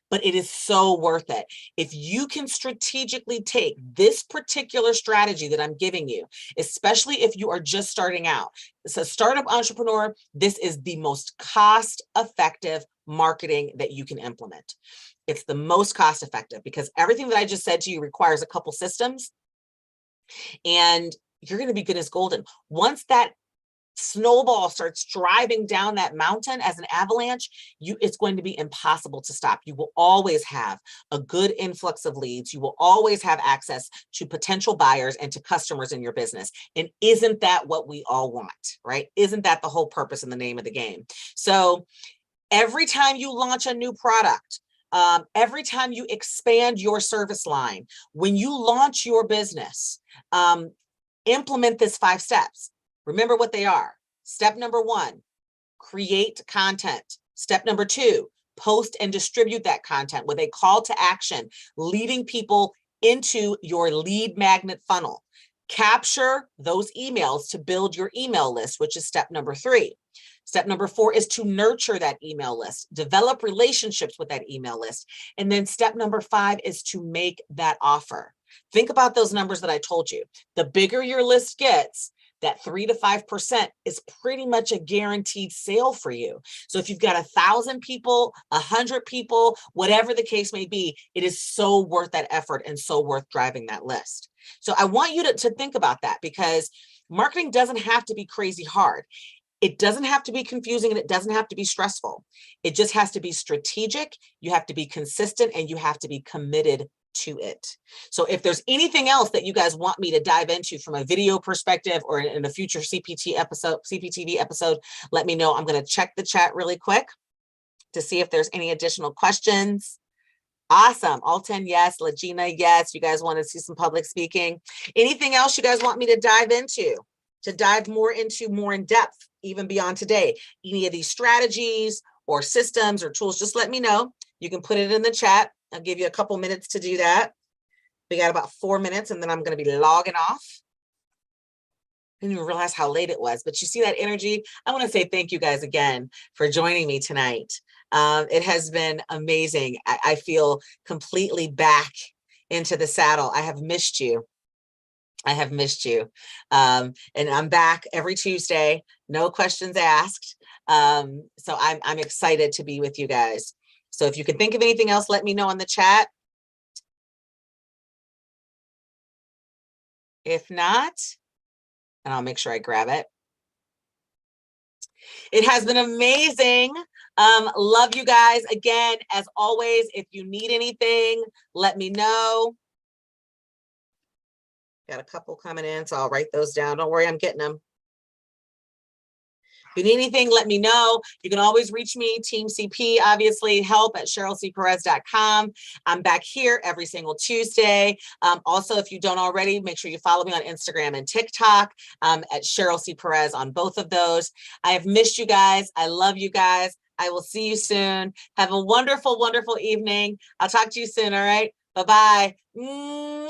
But it is so worth it. If you can strategically take this particular strategy that I'm giving you, especially if you are just starting out, as a startup entrepreneur, this is the most cost-effective marketing that you can implement. It's the most cost-effective because everything that I just said to you requires a couple systems, and you're going to be good as golden. Once that snowball starts driving down that mountain as an avalanche, it's going to be impossible to stop. You will always have a good influx of leads. You will always have access to potential buyers and to customers in your business. And isn't that what we all want, right? Isn't that the whole purpose and the name of the game? So every time you launch a new product, every time you expand your service line, when you launch your business, implement this 5 steps. Remember what they are. Step number 1, create content. Step number 2, post and distribute that content with a call to action, leading people into your lead magnet funnel. Capture those emails to build your email list, which is step number 3. Step number 4 is to nurture that email list, develop relationships with that email list. And then step number 5 is to make that offer. Think about those numbers that I told you. The bigger your list gets, that 3 to 5% is pretty much a guaranteed sale for you. So if you've got 1,000 people, 100 people, whatever the case may be, it is so worth that effort and so worth driving that list. So I want you to think about that, because marketing doesn't have to be crazy hard. It doesn't have to be confusing, and it doesn't have to be stressful. It just has to be strategic. You have to be consistent, and you have to be committed to it. So if there's anything else that you guys want me to dive into from a video perspective or in a future CPTV episode, let me know. I'm going to check the chat really quick to see if there's any additional questions. Awesome. All 10, yes. Legina, yes. You guys want to see some public speaking. Anything else you guys want me to dive into, to dive more in depth, even beyond today? Any of these strategies or systems or tools, just let me know. You can put it in the chat. I'll give you a couple minutes to do that. We got about 4 minutes, and then I'm going to be logging off. I didn't even realize how late it was, but you see that energy? I want to say thank you guys again for joining me tonight. It has been amazing. I feel completely back into the saddle. I have missed you. I have missed you. And I'm back every Tuesday, no questions asked. So I'm excited to be with you guys. So if you can think of anything else, let me know in the chat. If not, and I'll make sure I grab it. It has been amazing. Love you guys. Again, as always, if you need anything, let me know. Got a couple coming in, so I'll write those down. Don't worry, I'm getting them. If you need anything, let me know. You can always reach me, Team CP, obviously, help@CherylCPerez.com. I'm back here every single Tuesday. Also, if you don't already, make sure you follow me on Instagram and TikTok at Cheryl C. Perez on both of those. I have missed you guys. I love you guys. I will see you soon. Have a wonderful, wonderful evening. I'll talk to you soon, all right? Bye-bye. Mwah!